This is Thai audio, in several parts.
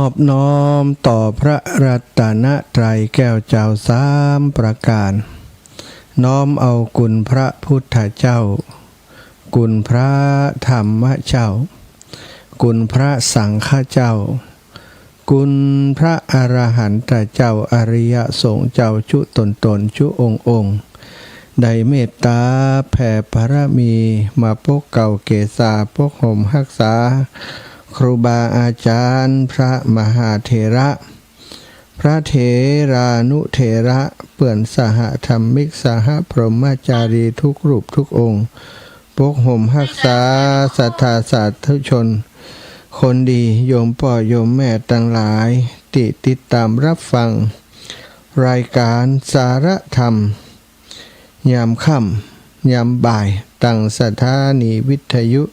นอบน้อมต่อพระรัตนตรัยแก้วเจ้าสามประการน้อมเอาคุณพระพุทธเจ้าคุณพระธรรมเจ้าคุณพระสังฆเจ้าคุณพระอรหันตเจ้าอริยสงฆ์เจ้าจุตนจุองค์ได้เมตตาแผ่บารมีมาปกเก่าเกศาปกห่มรักษาครูบาอาจารย์พระมหาเถระพระเถรานุเถระเปื่อนสหธรรมิกสหพรหมจารีทุกรูปทุกองค์ปกห่มรักษาศรัทธาสาธุชนคนดีโยมพ่อโยมแม่ทั้งหลายติดตามรับฟังรายการสารธรรมยามค่ำยามบ่ายตั้งสถานีวิทยุ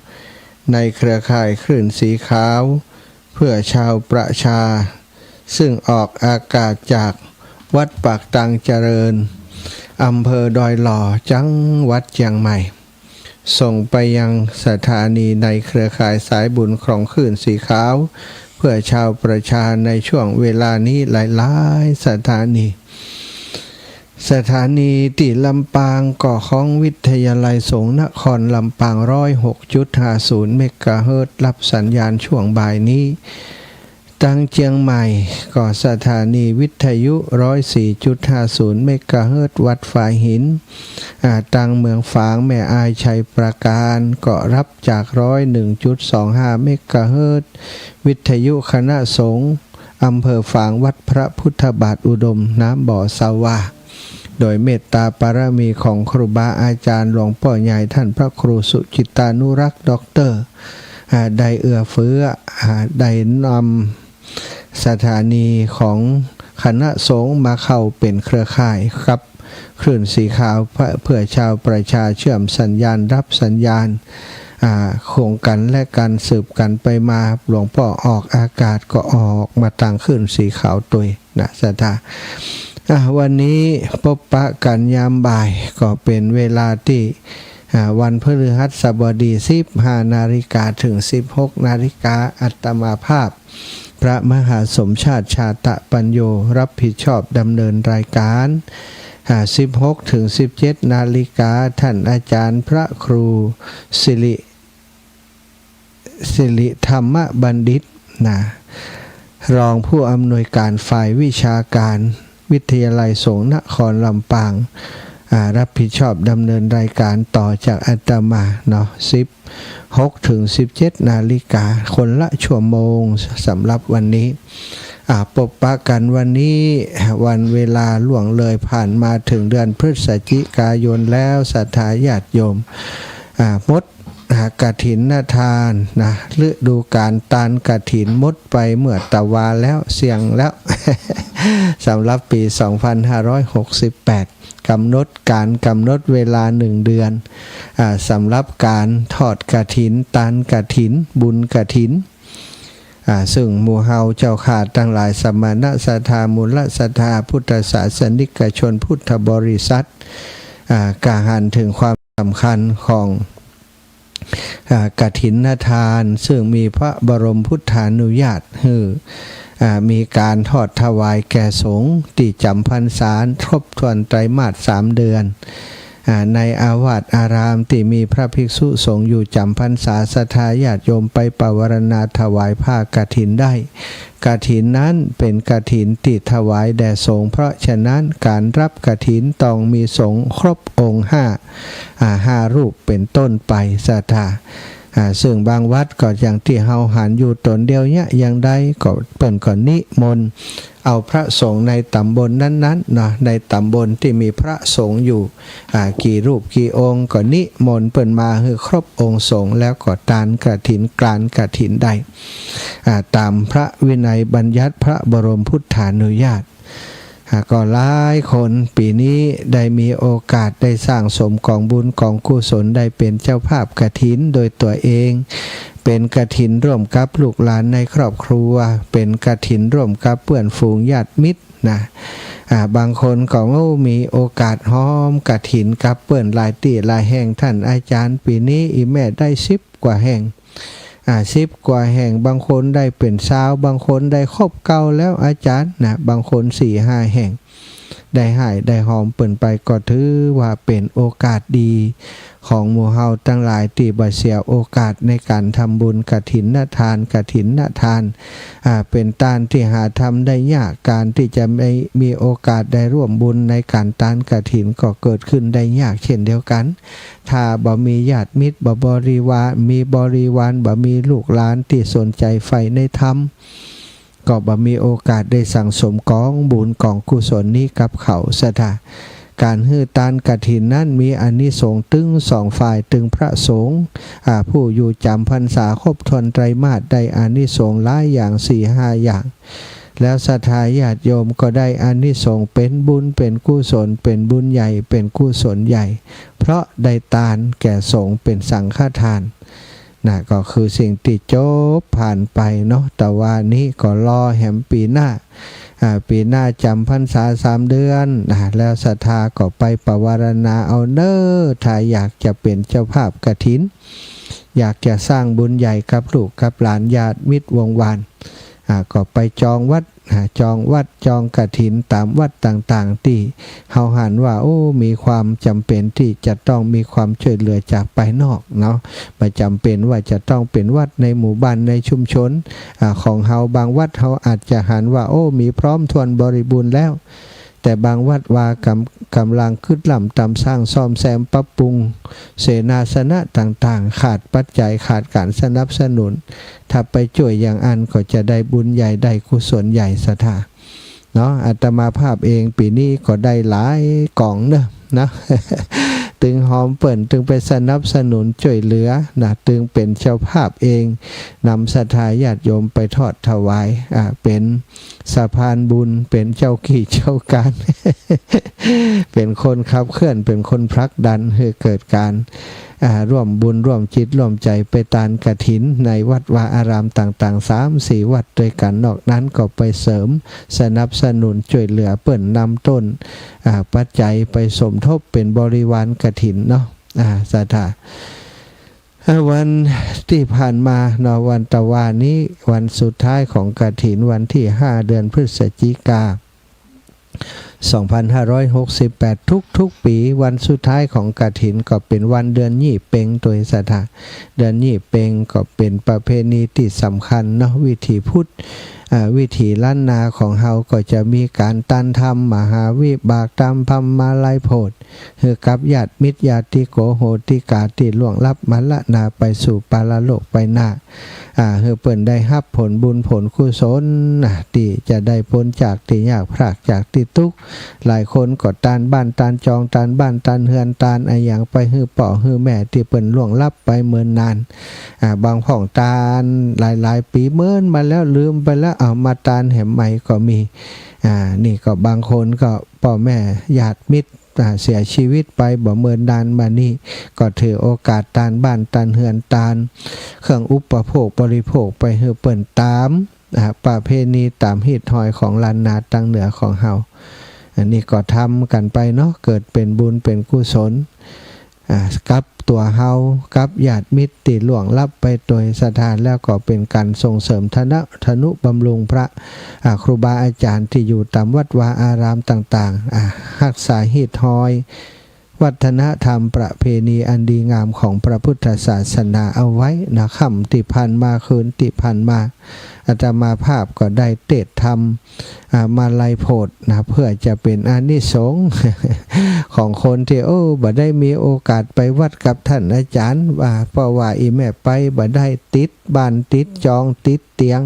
ในเครือข่ายคลื่นสีขาวเพื่อชาวประชาซึ่งออกอากาศจากวัดปากตังเจริญอำเภอดอยหล่อจังหวัดเชียงใหม่ส่งไปยังสถานีในเครือข่ายสายบุญของคลื่นสีขาวเพื่อชาวประชาในช่วงเวลานี้หลายๆสถานีที่ลำปางก่อของวิทยาลัยสงฆ์นครลำปาง 106.50 เมกะเฮิรตซ์รับสัญญาณช่วงบ่ายนี้ตั้งเชียงใหม่ก่อสถานีวิทยุ 104.50 เมกะเฮิรตซ์วัดฝายหินตั้งเมืองฝางแม่อายชัยประการก็รับจาก 101.25 เมกะเฮิรตซ์วิทยุคณะสงฆ์อำเภอฝางวัดพระพุทธบาทอุดมน้ำบ่อสาวาโดยเมตตาปารมีของครูบาอาจารย์หลวงพ่อใหญ่ท่านพระครูสุจิตานุรักษ์ด็อกเตอร์ได้เอื้อเฟื้อได้นำสถานีของคณะสงฆ์มาเข้าเป็นเครือข่ายครับคลื่นสีขาวเพื่อชาวประชาเชื่อมสัญญาณรับสัญญาณโครงกันและการสืบกันไปมาหลวงพ่อออกอากาศก็ออกมาตั้งคลื่นสีขาวตุยนะสถาวันนี้พบปะกันยามบ่ายก็เป็นเวลาที่วันพฤหัสบดี 15 นาฬิกาถึง 16 นาฬิกาอัตมาภาพพระมหาสมชาติชาตะปัญโยรับผิดชอบดำเนินรายการ16 ถึง 17 นาฬิกาท่านอาจารย์พระครูสิริธรรมบัณฑิตรองผู้อำนวยการฝ่ายวิชาการวิทยาลัยสงฆ์นครลำปางรับผิดชอบดำเนินรายการต่อจากอาตมาเนาะ16 ถึง 17 นาฬิกาคนละชั่วโมงสำหรับวันนี้ปกปะกันวันนี้วันเวลาล่วงเลยผ่านมาถึงเดือนพฤศจิกายนแล้วศรัทธาญาติโยมมดกฐินทานฤดูการตานกฐินมดไปเมื่อตะวาแล้วเสียงแล้ว สำหรับปี 2568 กำหนดเวลา1 เดือนสำหรับการทอดกฐินตานกฐินบุญกฐินซึ่งหมู่เฮาเจ้าขาดทั้งหลายสมณะศรัทธามูลศรัทธาพุทธศาสนิกชนพุทธบริษัทกาหันถึงความสำคัญของกฐินทานซึ่งมีพระบรมพุทธานุญาตมีการทอดถวายแก่สงฆ์ที่จำพรรษาทบทวนไตรมาส3 เดือนในอาวาสอารามที่มีพระภิกษุสงฆ์อยู่จำพรรษาศรัทธาญาติโยมไปปวารณาถวายผ้ากฐินได้กฐินนั้นเป็นกฐินที่ถวายแด่สงฆ์เพราะฉะนั้นการรับกฐินต้องมีสงฆ์ครบองค์5รูปเป็นต้นไปศรัทธาซึ่งบางวัดก็อย่างที่เฮาหันอยู่ตนเดียวเนี่ยอย่างใดก็เปิ่นก่อนนิมนต์เอาพระสงฆ์ในตำบลนั้นๆนะในตำบลที่มีพระสงฆ์อยู่กี่รูปกี่องค์ก็นิมนต์เปิ่นมาคือครบองค์สงฆ์แล้วก็ตานกฐินกลานกฐินได้ตามพระวินัยบัญญัติพระบรมพุทธานุญาตก็หลายคนปีนี้ได้มีโอกาสได้สร้างสมกองบุญกองกุศลได้เป็นเจ้าภาพกฐินโดยตัวเองเป็นกฐินร่วมกับลูกหลานในครอบครัวเป็นกฐินร่วมกับเพื่อนฝูงญาติมิตรบางคนก็มีโอกาสห้อมกฐินกับเพื่อนหลายตีหลายแห่งท่านอาจารย์ปีนี้อีแม่ได้10 กว่าแห่ง 10 กว่าแห่งบางคนได้เป็น20บางคนได้ครบเก่าแล้วอาจารย์นะบางคน 4-5 แห่งได้หายได้หอมเปิ่นไปก็ถือว่าเป็นโอกาสดีของหมู่เฮาทั้งหลายที่บ่เสียโอกาสในการทำบุญกฐินทานเป็นทานที่หาทำได้ยากการที่จะไม่มีโอกาสได้ร่วมบุญในการทานกฐินก็เกิดขึ้นได้ยากเช่นเดียวกันถ้าบ่มีญาติมิตรบ่บริวารมีบริวารบ่มีลูกหลานที่สนใจใฝ่ในธรรมก็บ่มีโอกาสได้สั่งสมกองบุญกองกุศลนี้กับเขาซะท่าการฮื้อทานกฐินนั้นมีอานิสงส์ถึง2ฝ่ายถึงพระสงฆ์ผู้อยู่จำพรรษาครบถ้วนไตรมาสได้อานิสงส์หลายอย่าง 4-5 อย่างแล้วศรัทธาญาติโยมก็ได้อานิสงส์เป็นบุญเป็นกุศลเป็นบุญใหญ่เป็นกุศลใหญ่เพราะได้ทานแก่สงฆ์เป็นสังฆทานนะก็คือสิ่งที่จบผ่านไปเนาะแต่ว่านี้ก็รอแหมปีหน้าจำพรรษา3 เดือนแล้วศรัทธาก็ไปปวารณาเอาเน้อถ้าอยากจะเป็นเจ้าภาพกฐินอยากจะสร้างบุญใหญ่กับลูกกับหลานญาติมิตรวงวานก็ไปจองวัดจองกฐินตามวัดต่างๆที่เฮาหันว่ามีความจำเป็นที่จะต้องมีความช่วยเหลือจากภายนอกเนาะไม่จำเป็นว่าจะต้องเป็นวัดในหมู่บ้านในชุมชนของเฮาบางวัดเฮาอาจจะหันว่ามีพร้อมทวนบริบูรณ์แล้วแต่บางวัดว่ากำลังขึ้นลำตามสร้างซ่อมแซมปรับปรุงเสนาสนะต่างๆขาดปัจจัยขาดการสนับสนุนถ้าไปช่วยอย่างอันก็จะได้บุญใหญ่ได้กุศลใหญ่ศรัทธาเนาะอาตมาภาพเองปีนี้ก็ได้หลายกล่องเนอะนะ ตึงหอมเปิ่นตึงไปสนับสนุนช่วยเหลือนะตึงเป็นเจ้าภาพเองนำศรัทธาญาติโยมไปทอดถวายเป็นสะพานบุญเป็นเจ้าขี้เจ้าการ เป็นคนขับเคลื่อนเป็นคนผลักดันให้เกิดการร่วมบุญร่วมจิตร่วมใจไปทานกฐินในวัดวาอารามต่างๆ 3-4 วัดด้วยกันนอกนั้นก็ไปเสริมสนับสนุนช่วยเหลือเปิ่นนำต้นปัจจัยไปสมทบเป็นบริวารกฐินเนาะศรัทธาวันที่ผ่านมาเนาะวันตะวันนี้วันสุดท้ายของกฐินวันที่5 เดือนพฤศจิกายน 2568ทุกปีวันสุดท้ายของกฐินก็เป็นวันเดือนยี่เพ็งโดยศรัทธาเดือนยี่เพ็งก็เป็นประเพณีที่สำคัญเนาะวิถีพุทธวิถีล้านนาของเฮาก็จะมีการตันธรรมมหาวิบากตามพัมมาลัยโพธิคือกับญาติมิตรญาติโกโหติกาที่ล่วงลับมรณะไปสู่ปาลโลกไปหน้าคือเปิ่นได้รับผลบุญผลกุศลที่จะได้พ้นจากที่ยากพรากจากที่ทุกข์หลายคนก็ตานบ้านตานจองตานบ้านตานเฮือนตานอย่างไปฮือป่อฮือแม่ที่เปิ่นล่วงลับไปเมินนานบางพ่องตานหลายปีเมินมาแล้วลืมไปแล้วเอามาตานแหมใหม่ก็มีนี่ก็บางคนก็พ่อแม่ญาติมิตรเสียชีวิตไปบ่เมินนานมานี่ก็ถือโอกาสตานบ้านตานเฮือนตานเครื่องอุปโภคบริโภคไปเฮือเปิ่นตามประเพณีตามฮีดหอยของล้านนาตั้งเหนือของเฮาอันนี้ก็ทำกันไปเนาะเกิดเป็นบุญเป็นกุศลกับตัวเฮากับญาติมิตรที่ล่วงลับไปโดยสถานแล้วก็เป็นการส่งเสริมธนุบำรุงพระครูบาอาจารย์ที่อยู่ตามวัดวาอารามต่างๆรักษาฮีดหอยวัฒนธรรมประเพณีอันดีงามของพระพุทธศาสนาเอาไว้นะค่ำที่ผ่านมาคืนที่ผ่านมาอาตมาภาพก็ได้เทศธรรมมาลัยโพธินะเพื่อจะเป็นอานิสงส์ ของคนที่บ่ได้มีโอกาสไปวัดกับท่านอาจารย์ว่าเพราะว่าอีแม่ไปบ่ได้ติดบ้านติดจองติดเตียง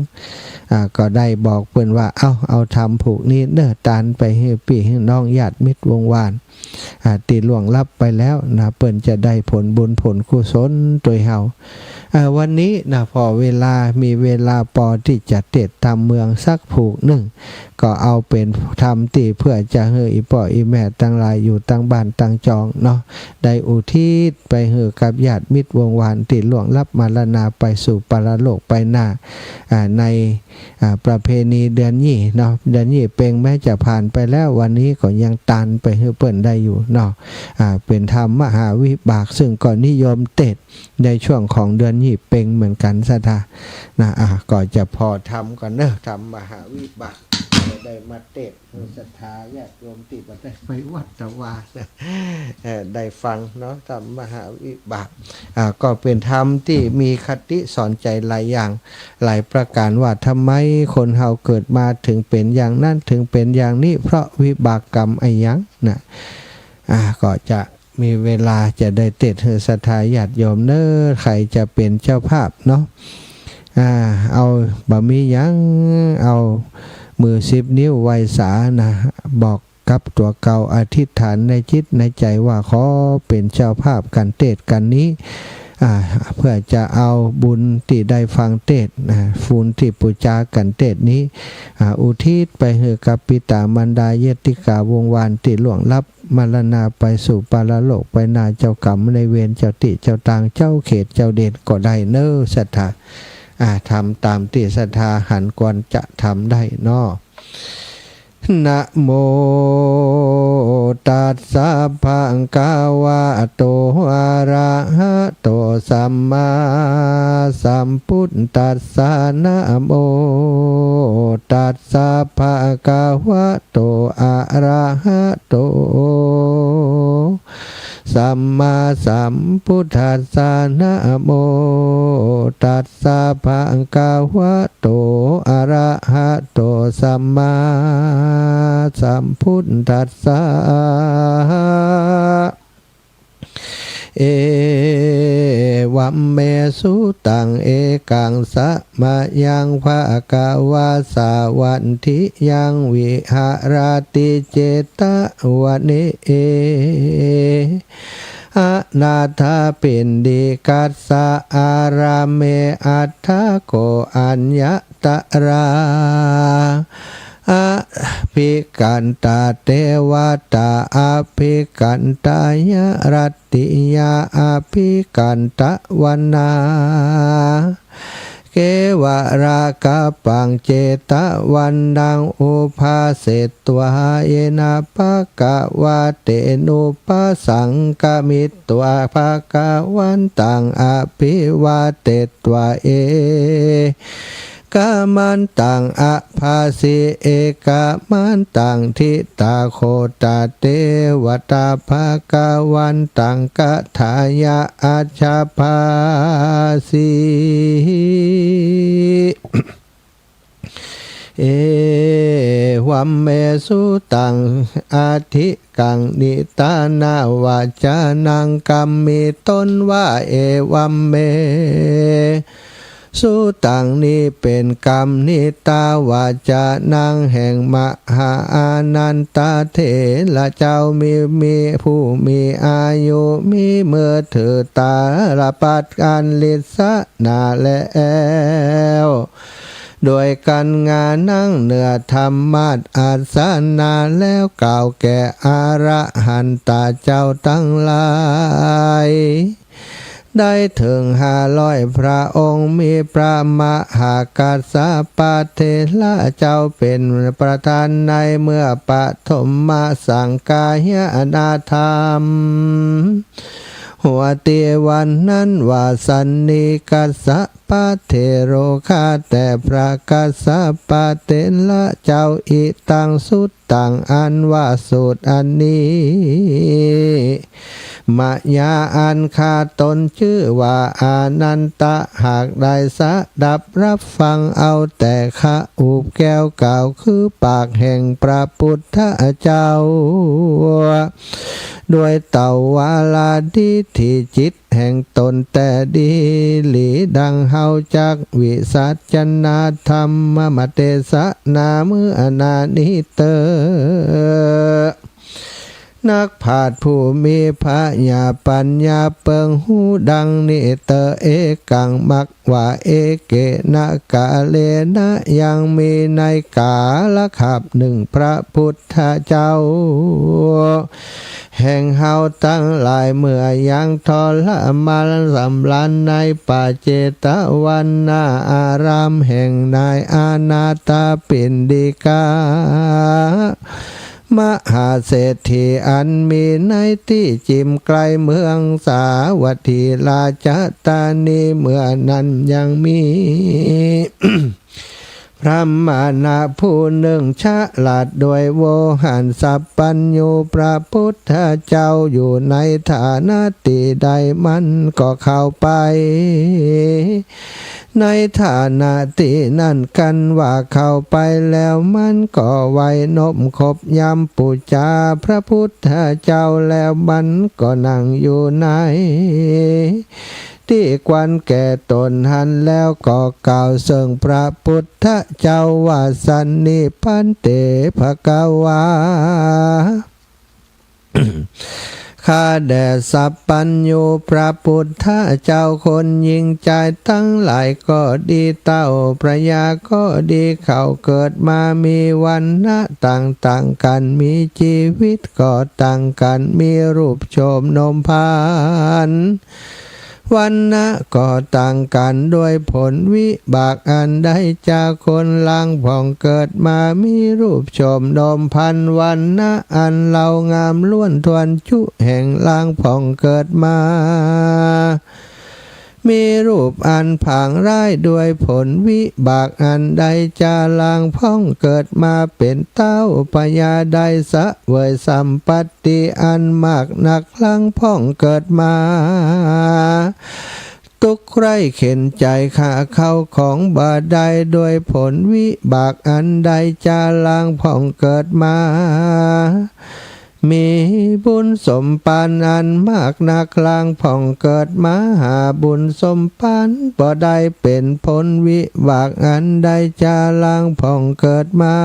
ก็ได้บอกเพิ่นว่าเอาทำผูกนี้เด้อตานไปให้พี่ให้น้องญาติมิตรวงวานตีล่วงลับไปแล้วนะเปิ้นจะได้ผลบุญผลกุศลโดยเฮาวันนี้นะพอเวลามีเวลาพอที่จะเทศทำเมืองสักผูกหนึ่งก็เอาเป็นทำตีเพื่อจะให้อีพ่ออีแม่ตั้งหลายอยู่ตั้งบ้านตั้งจองเนาะได้อุทิศไปให้กับญาติมิตรวงวานที่ล่วงลับมรณะไปสู่ปรโลกไปหน้าในประเพณีเดือนยี่เนาะเดือนยี่เพ็งแม้จะผ่านไปแล้ววันนี้ก็ยังตันไปให้เปิ้นได้อยู่เนาะ เป็นธรรมมหาวิบากซึ่งก็นิยมเตดในช่วงของเดือนยี่เป่งเหมือนกันซะท่านะก็จะพอทำกันเนอะทำมหาวิบากได้มาเตดศรัทธาญาติโยมติดมาได้ไปวัดตะวาได้ฟังเนาะทำมหาวิบากก็เป็นธรรมที่มีคติสอนใจหลายอย่างหลายประการว่าทำไมคนเฮาเกิดมาถึงเป็นอย่างนั้นถึงเป็นอย่างนี้เพราะวิบากกรรมไอ้ยังนะก็จะมีเวลาจะได้เตดศรัทธาญาติโยมเนอะใครจะเป็นเจ้าภาพเนาะเอาบะมียังเอามือ10 นิ้วไว้สานะบอกกับตัวเก่าอธิษฐานในจิตในใจว่าขอเป็นเจ้าภาพกันเทศกันนี้เพื่อจะเอาบุญที่ได้ฟังเทศฟูนที่ปูจากันเทศนี้อุทิศไปให้กับปิตามารดาเยติกาวงวานที่ล่วงลับมรณาไปสู่ปาราโลกไปนาเจ้ากรรมในเวรเจ้าติเจ้าตางเจ้าเขตเจ้าเดชก็ได้เนอศรัทธาทำตามที่ศรัทธาหันกวนจะทำได้เนาะนะโมตัสสะภะคะวะโตอะระหะโตสัมมาสัมพุทธัสสะนะโมตัสสะภะคะวะโตอะระหะโตสัมมาสัมพุทธัสสะนะโมตัสสะภะคะวะโตอะระหะโตสัมมาสัมพุทธัสสะเอวัมเมสุตังเอกังสะมะยังภะกวาสาวันทิยังวิหารติเจตวะเนเออนาถาปินดิกัสสะอาราเมอัฏฐโกอัญญตราอภิกันตาเทวตาอภิกันตายรัตติยาอภิกันตวันนาเกวราคะปังเจตวันดังอุภาเสตวาเยนะภะคะวะเตนุปสังกมิตวะภะคะวันตังอภิวาเตตวะเอกามันตังอภาสิเอกามันตังทิตาโคตาเทวตาภาคาวันตังกะทายาอาชาภาสิเอวัมเมสุตังอาทิกังนิตานาวาจานังกัมมิต้นว่าเอวัมเมสุตังนี้เป็นกรรมนิตาวาจานังแห่งมหาอานันตเถระเจ้ามีผู้มีอายุมีเมื่อเถิดตาลปัดการลิศนาแล้วโดยการงานนั่งเหนือธรรมาสอาสนาแล้วกล่าวแก่อรหันตเจ้าทั้งหลายได้ถึง500 พระองค์มีพระมหากัสสปะเทระเจ้าเป็นประธานในเมื่อปฐมสังฆายนาธรรมหัวเตียวันนั้นว่าสันนิกัสสปะเทโรคาแต่พระกัสสปะเทระเจ้าอิตังสุตตังอันว่าสูตรอันนี้มายาอันคาตนชื่อว่าอานันตะหากได้สดับรับฟังเอาแต่ข้าอุบแก้วเก่าคือปากแห่งพระพุทธเจ้าด้วยเต่าวาลาดิที่จิตแห่งตนแต่ดีหลีดังเฮาจักวิสัชนาธรรมมเตสนามืออนานิเตนักผาดผู้มีพระญาปัญญาเปิงหูดังนิเตเอกังมักว่าเอเกนะกาเลนะยังมีในกาละขับหนึ่งพระพุทธเจ้าแห่งเฮาตั้งหลายเมื่อยังทรมานสำลันในป่าเจตวันนาอารามแห่งนายอานาตาปินดิกา มหาเศรษฐีอันมีในที่จิมไกลเมืองสาวัตถีราชธานีเมื่อนั้นยังมี พระมานะผู้หนึ่งฉลาดด้วยโวหารสัพพัญญูพระพุทธเจ้าอยู่ในฐานะตีใดมันก็เข้าไปในฐานะที่นั่นกันว่าเข้าไปแล้วมันก็ไว้นบคบยำปูจาพระพุทธเจ้าแล้วมันก็นั่งอยู่ในที่กวนแก่ตนหันแล้วก็กล่าวเสิ่งพระพุทธเจ้าว่าสันนิพันเตภกวา ข้าแด่สัพพัญญูพระพุทธเจ้าคนยิ่งใจทั้งหลายก็ดีเต้าพระยาก็ดีเขาเกิดมามีวันนะต่างๆกันมีชีวิตก็ต่างกันมีรูปโฉมนมพานวันนะก็ต่างกันด้วยผลวิบากอันใดจากคนล่างผ่องเกิดมามีรูปโฉมนมพันวันนะอันเรางามล้วนทวนชุแห่งล่างผ่องเกิดมามีรูปอันผางร้ายด้วยผลวิบากอันใดจาลางพ่องเกิดมาเป็นเต้าปยาใดสะเวยสัมปัตติอันมากนักลังพ่องเกิดมาทุกข์ไร้เข็นใจข้าเข้าของบาใดด้วยผลวิบากอันใดจาลางพ่องเกิดมามีบุญสมปานอันมากนักลางผ่องเกิดมาหาบุญสมปานบ่ได้เป็นผลวิบากอันใดจาลางผ่องเกิดมา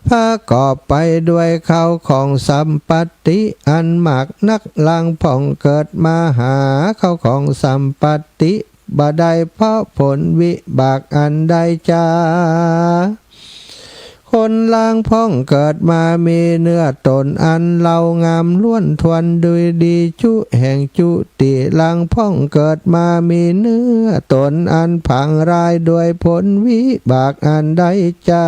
ประกอบไปด้วยเขาของสัมปัตติอันมากนักลางผ่องเกิดมาหาเขาของสัมปัตติบ่ได้เพราะผลวิบากอันใดจาคนล่างพ่องเกิดมามีเนื้อตนอันเรางามล้วนทวนดุยดีจุแห่งจุติล่างพ่องเกิดมามีเนื้อตนอันผังรายด้วยผลวิบากอันใดจา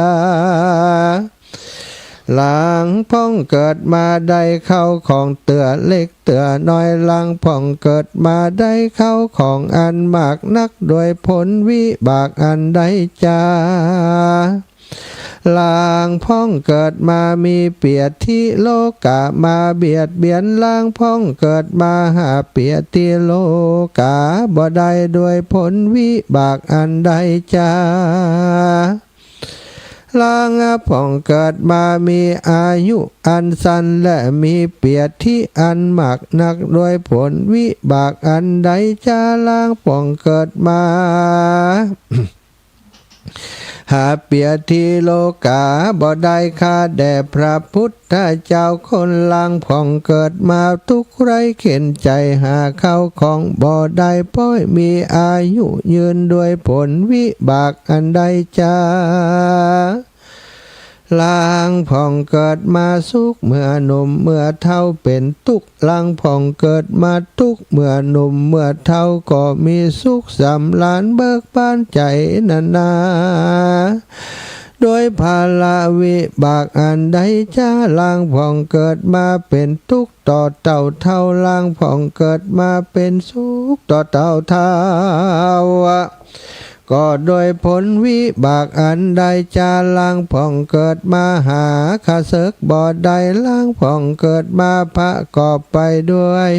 หลังพ่องเกิดมาได้เข้าของเตือเล็กเตือน้อยหลังพ่องเกิดมาได้เข้าของอันมากนักด้วยผลวิบากอันใดจาลางพ่องเกิดมามีเปียดที่โลกามาเบียดเบียนลางพ่องเกิดมาหาเปียดที่โลกาบ่ได้ด้วยผลวิบากอันใดจาลางพ่องเกิดมามีอายุอันสั้นและมีเปียดที่อันมากนักด้วยผลวิบากอันใดจาลางพ่องเกิดมา หาเปียทีโลกาบ่ได้ค่าแด่พระพุทธเจ้าคนล่างผ่องเกิดมาทุกไร้เข็นใจหาเข้าของบ่ได้ป้อยมีอายุยืนด้วยผลวิบากอันใดจาลางผ่องเกิดมาสุขเมื่อหนุ่มเมื่อเท่าเป็นทุกข์ลางผ่องเกิดมาทุกข์เมื่อหนุ่มเมื่อเท่าก็มีสุขสำราญเบิกบานใจนาโดยภาลาวิบากอันใดจ้าลางผ่องเกิดมาเป็นทุกข์ต่อเต่าเท่าลางผ่องเกิดมาเป็นสุขต่อเต่าเท่าก็โดยผลวิบากอันใดจาลางผ่องเกิดมาหาข้าศึกบ่ใดลางผ่องเกิดมาประกอบไปด้วย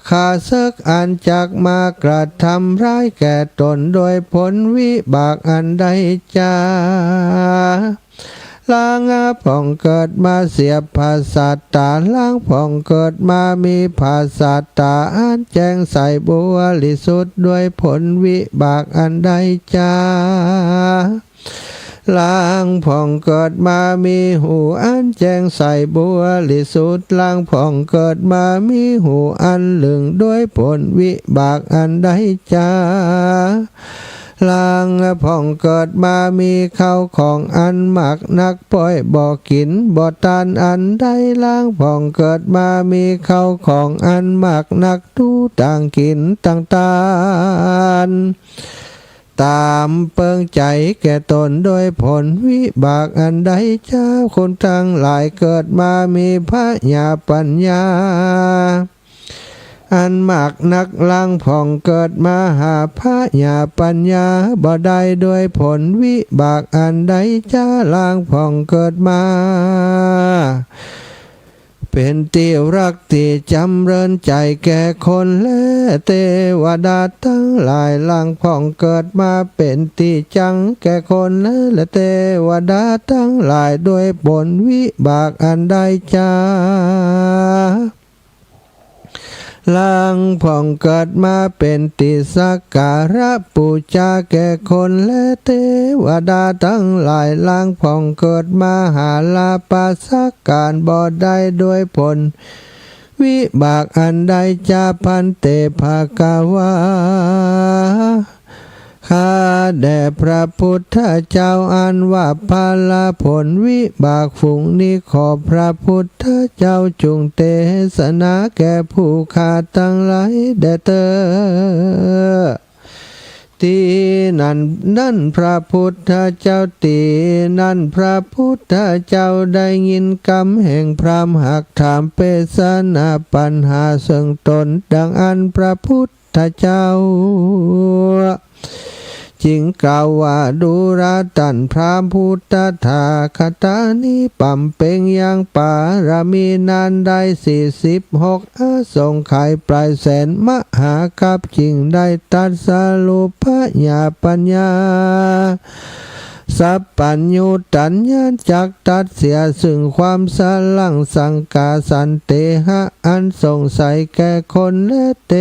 ข้าศึกอันจักมากระทำร้ายแก่ตนโดยผลวิบากอันใดจาลางผ่องเกิดมาเสียภาษาตาลางผ่องเกิดมามีภาษาตาอันแจ้งใสบริสุทธิ์ด้วยผลวิบากอันใดจาลางผ่องเกิดมามีหูอันแจ้งใสบริสุทธิ์ลางผ่องเกิดมามีหูอันลึงด้วยผลวิบากอันใดจาลางผ่องเกิดมามีข้าวของอันมากนักป่อยบ่กินบ่ทานอันใดลางผ่องเกิดมามีข้าวของอันมากนักทูต่างกินต่างทาน ตามเปิงใจแก่ตนโดยผลวิบากอันใดเจ้าคนทั้งหลายเกิดมามีพระญาปัญญาอันมากนักลังผ่องเกิดมาหาพระญาปัญญาบ่ได้ด้วยผลวิบากอันใดจ้าลางผ่องเกิดมาเป็นที่รักที่จำเริญใจแก่คนและเทวดาทั้งหลายลางผ่องเกิดมาเป็นที่จังแก่คนและเทวดาทั้งหลายด้วยผลวิบากอันใดจ้าลางผ่องเกิดมาเป็นติสักการะบูชาแก่คนและเทวดาทั้งหลายลางผ่องเกิดมาหาลาภสักการบ่ได้ด้วยผลวิบากอันใดจะพันเตภากาวาข้าแด่พระพุทธเจ้าอันว่าภาลาผลวิบากฝูงนี้ขอพระพุทธเจ้าจงเทศนาแก่ผู้ข้าทั้งหลายแด่เธอที่นั่นพระพุทธเจ้าตีนั่นพระพุทธเจ้าได้ยินคำแห่งพรามหักถามเปสนาปัญหาซึ่งตนดังอันพระพุทธเจ้าจิงกล่าวว่าดูราตันพระพุทธทาคตานิปัมเป่งยังปารมีนานได้46ทรงไขปลายแสนมหากัปจิงได้ตัดสรุปพญาปัญญาสัพปัญญูตัญญาจักตัดเสียซึ่งความสลังสังกาสันเตหะอันสงสัยแก่คนและเต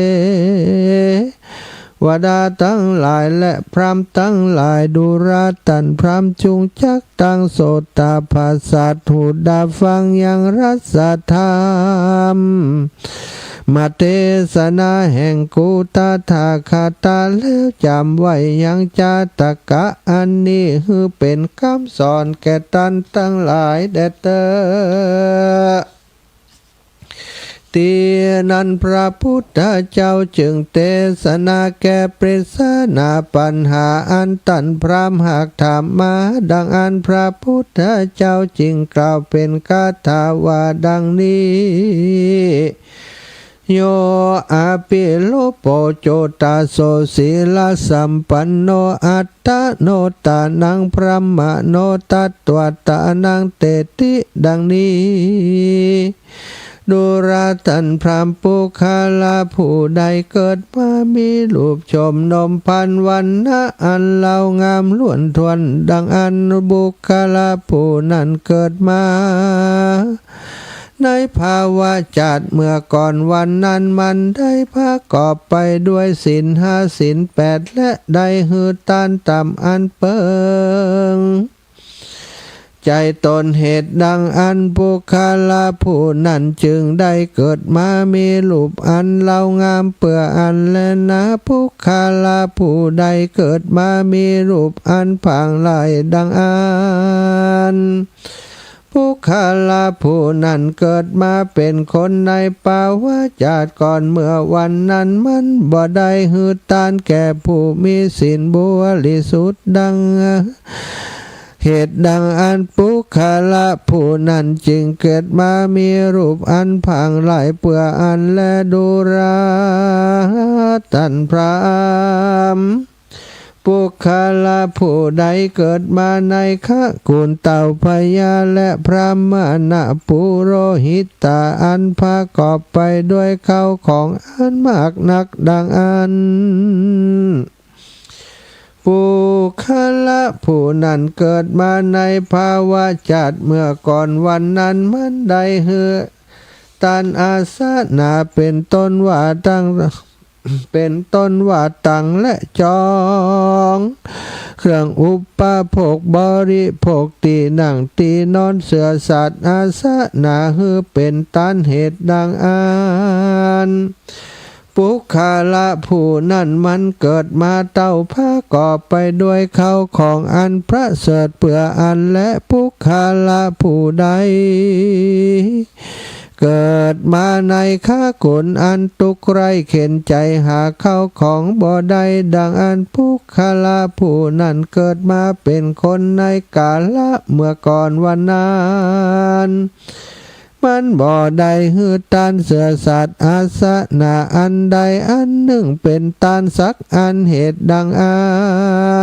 วดาทั้งหลายและพรามทั้งหลายดูราตันพรามจุงจักตังโสตาภาสัตหูดาฟังยังรัสธรรมมาเทศนาแห่งกุตถาคตาแล้วจำไว้ยังจาตกะอันนี้คือเป็นคำสอนแก่ตันทั้งหลายแด่เธอตีนั้นพระพุทธเจ้าจึงเทศนาแก่ปริศนาปัญหาอันตันพรามหากถามมาดังอันพระพุทธเจ้าจึงกล่าวเป็นคาถาว่าดังนี้โยอาปิโลโปโจตาโสศีลสัมปันโนอัตตโนตานังพระมโนตัตตวตานังเตติดังนี้ดูราตันพรามปุคาลาผู้ใดเกิดมามีรูปชมนมพันวันนะอันเล่างามล้วนทวนดังอันบุคลาผู้นั้นเกิดมาในภาวะจัดเมื่อก่อนวันนั้นมันได้ประกอบไปด้วยศีล5ศีล8และได้หือตานต่ำอันเปิงใจตนเหตุดังอันบุคลาผู้นั้นจึงได้เกิดมามีรูปอันเล่างามเปื่ออันและนะบุคลาผู้ใดเกิดมามีรูปอันผางลายดังอันบุคลาผู้นั้นเกิดมาเป็นคนในปาวาจาดก่อนเมื่อวันนั้นมันบ่ได้หือตานแก่ผู้มีศีลบริสุทธิ์ดังเหตุดังอันปุคละผู้นั้นจึงเกิดมามีรูปอันพังหลายเปื่ออันและดูราตันพรามปุคละผู้ใดเกิดมาในขกุลเต่าพญาและพระมณปุโรหิตาอันประกอบไปด้วยข้าวของอันมากนักดังอันปุคละผู้นั้นเกิดมาในภาวะจัดเมื่อก่อนวันนั้นมันได้เหือตันอาสนะเป็นต้นว่าตั้งและจองเครื่องอุปโภคบริโภคตีนั่งตีนอนเสือสัตว์อาสนะหือเป็นต้นเหตุดังอันปุคละผู้นั้นมันเกิดมาเต้าผ้ากอบไปด้วยเขาของอันพระเสริฐเปื่ออันและปุคละผู้ใด เกิดมาในข้ากุนอันตุกไรเข็นใจหาเข้าของบ่ได้ดังอันผู้คาลาผู้นั้นเกิดมาเป็นคนในกาละเมื่อก่อนวันนั้นมันบ่ได้ฮือตานเสือสัตว์อาสนะอันใดอันหนึ่งเป็นตานสักอันเหตุดังอั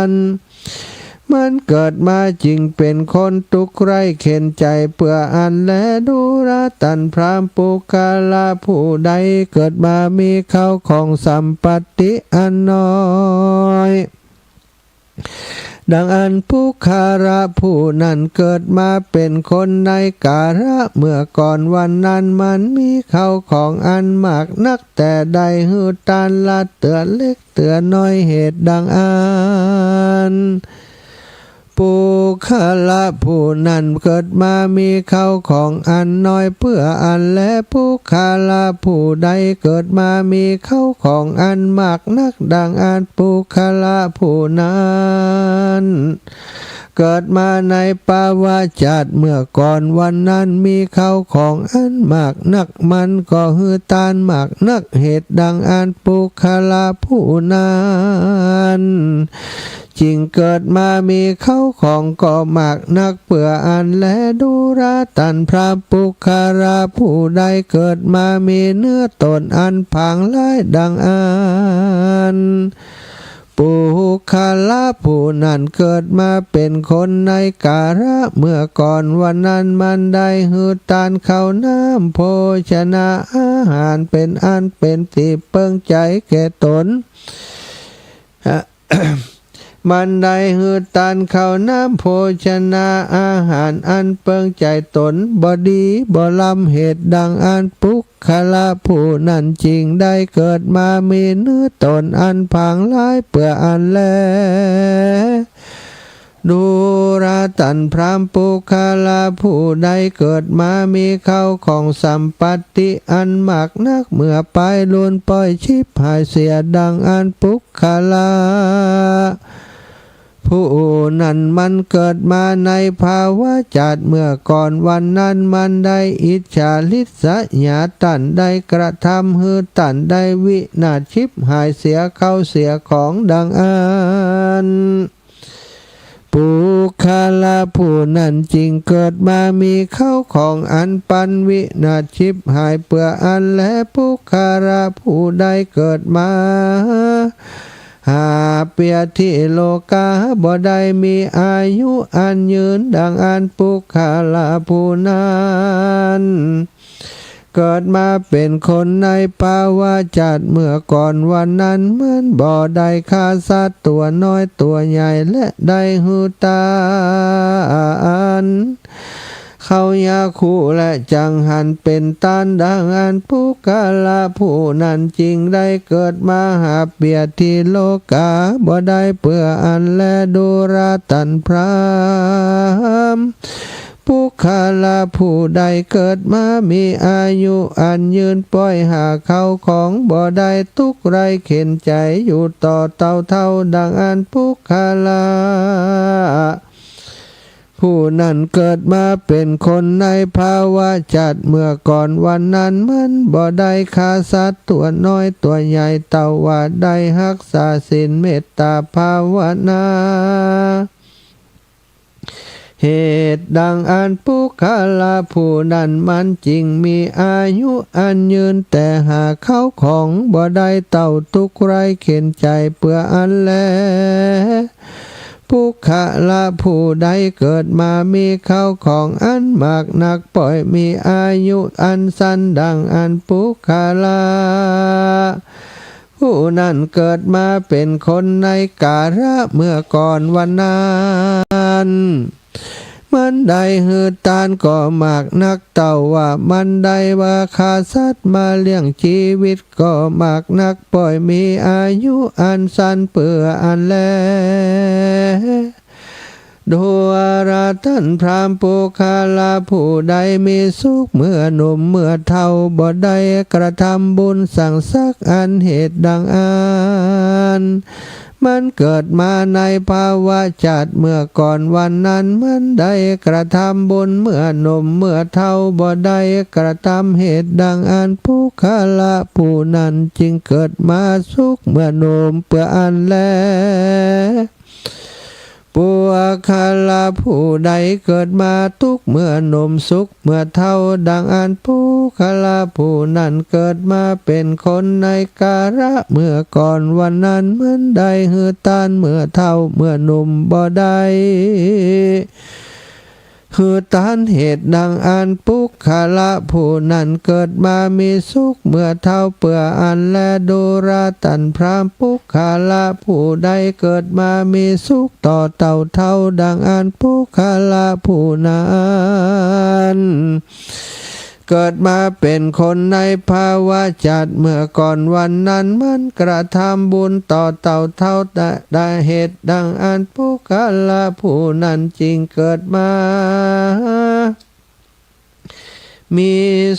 นมันเกิดมาจริงเป็นคนทุกข์ไร้เข็นใจเพื่ออันและดูราตันพรามปุกาลาผู้ใดเกิดมามีเข้าของสัมปติอันน้อยดังอันผู้คาระผู้นั้นเกิดมาเป็นคนในกาละเมื่อก่อนวันนั้นมันมีเข้าของอันมากนักแต่ใดหือตานละเตือเล็กเตือน้อยเหตุดังอันผู้คาละผู้นั้นเกิดมามีเข้าของอันน้อยเพื่ออันและผู้คาละผู้ใดเกิดมามีเข้าของอันมากนักดังอันผู้คาละผู้นั้นเกิดมาในปาวาจัดเมื่อก่อนวันนั้นมีเข้าของอันมากนักมันก็ฮือตานมากนักเหตุดังอันปุคลาผู้นั้นจริงเกิดมามีเข้าของก็มากนักเปื่ออันและดูราตันพระปุคลาผู้ใดเกิดมามีเนื้อตนอันผางไล่ดังอันปุคลาผู้นั้นเกิดมาเป็นคนในกาละเมื่อก่อนวันนั้นมันได้หือตานข้าวน้ำโภชนะอาหารเป็นอันเป็นที่เปิงใจแก่ตน มันได้หือตานข้าวน้ำโภชนะอาหารอันเปิงใจตนบ่ดีบ่ลำเหตุดังอันปุคลาผู้นั้นจริงได้เกิดมามีเนื้อตนอันผางลายเปื่ออันแลดูราตันพรามปุคลาผู้ใดเกิดมามีเข้าของสัมปติอันมากนักเมื่อไปลุนปล่อยชิบหายเสียดังอันปุคลาผู้นั้นมันเกิดมาในภาวะจัดเมื่อก่อนวันนั้นมันได้อิจฉาลิษยาตันได้กระทำฮือตันได้วินาศชิบหายเสียเข้าเสียของดังอันปุคลาผู้นั้นจริงเกิดมามีเข้าของอันปันวินาศชิบหายเปื่ออันและปุคลาผู้ใดเกิดมาหาเปียที่โลกาบ่ได้มีอายุอันยืนดังอันปุคลาผู้นั้นเกิดมาเป็นคนในภาวะจัดเมื่อก่อนวันนั้นเหมือนบ่ได้ฆ่าสัตว์ตัวน้อยตัวใหญ่และได้หูตานเขายาคู่และจังหันเป็นตานดังอันปุคลาผู้นั้นจริงได้เกิดมาหาเปียที่โลกาบ่ได้เพื่ออันและดูราตันพรามปุคลาผู้ใดเกิดมามีอายุอันยืนปล่อยหาเข้าของบ่ได้ทุกข์ไรเข็นใจอยู่ต่อเต่าเท่าดังอันปุคลาผู้นั้นเกิดมาเป็นคนในภาวะจัดเมื่อก่อนวันนั้นมันบ่ได้ฆ่าสัตว์ตัวน้อยตัวใหญ่เต่าว่าได้รักษาศีลเมตตาภาวนาเหตุดังอันปุคลาผู้นั้นมันจริงมีอายุอันยืนแต่หาเข้าของบ่ได้เต่าทุกข์ไรเข็นใจเปื่ออันแลปุคลาผู้ใดเกิดมามีเข้าของอันมากนักปล่อยมีอายุอันสั้นดังอันปุคลาผู้นั้นเกิดมาเป็นคนในกาละเมื่อก่อนวันนั้นมันได้หือตานก็มากนักเต่าว่ามันได้ว่าฆ่าสัตว์มาเลี้ยงชีวิตก็มากนักปล่อยมีอายุอันสั้นเปื่ออันแล โดรา ท่านพราหมณ์ปุคลาผู้ใดมีสุขเมื่อหนุ่มเมื่อเฒ่าบ่ได้กระทำบุญสั่งซักอันเหตุดังอันมันเกิดมาในภาวะจัดเมื่อก่อนวันนั้นมันได้กระทำบุญเมื่อหนุ่มเมื่อเฒ่าบ่ได้กระทำเหตุดังอันปุคละผู้นั้นจึงเกิดมาสุขเมื่อหนุ่มเปื่ออันแลปุคละผู้ใดเกิดมาทุกเมื่อหนุ่มสุขเมื่อเฒ่าดังอันปุคละผู้นั้นเกิดมาเป็นคนในกาละเมื่อก่อนวันนั้นมันได้หือตานเมื่อเฒ่าเมื่อหนุ่มบ่ได้คือตานเหตุดังอันปุคละผู้นั้นเกิดมามีสุขเมื่อเท่าเปื่ออันและดูราตันพรามปุคละผู้ใดเกิดมามีสุขต่อเต่าเท่าดังอันปุคละผู้นั้นเกิดมาเป็นคนในภาวะจัดเมื่อก่อนวันนั้นมันกระทำบุญต่อเต่าเท่าได้เหตุดังอันปุคละผู้นั้นจริงเกิดมามี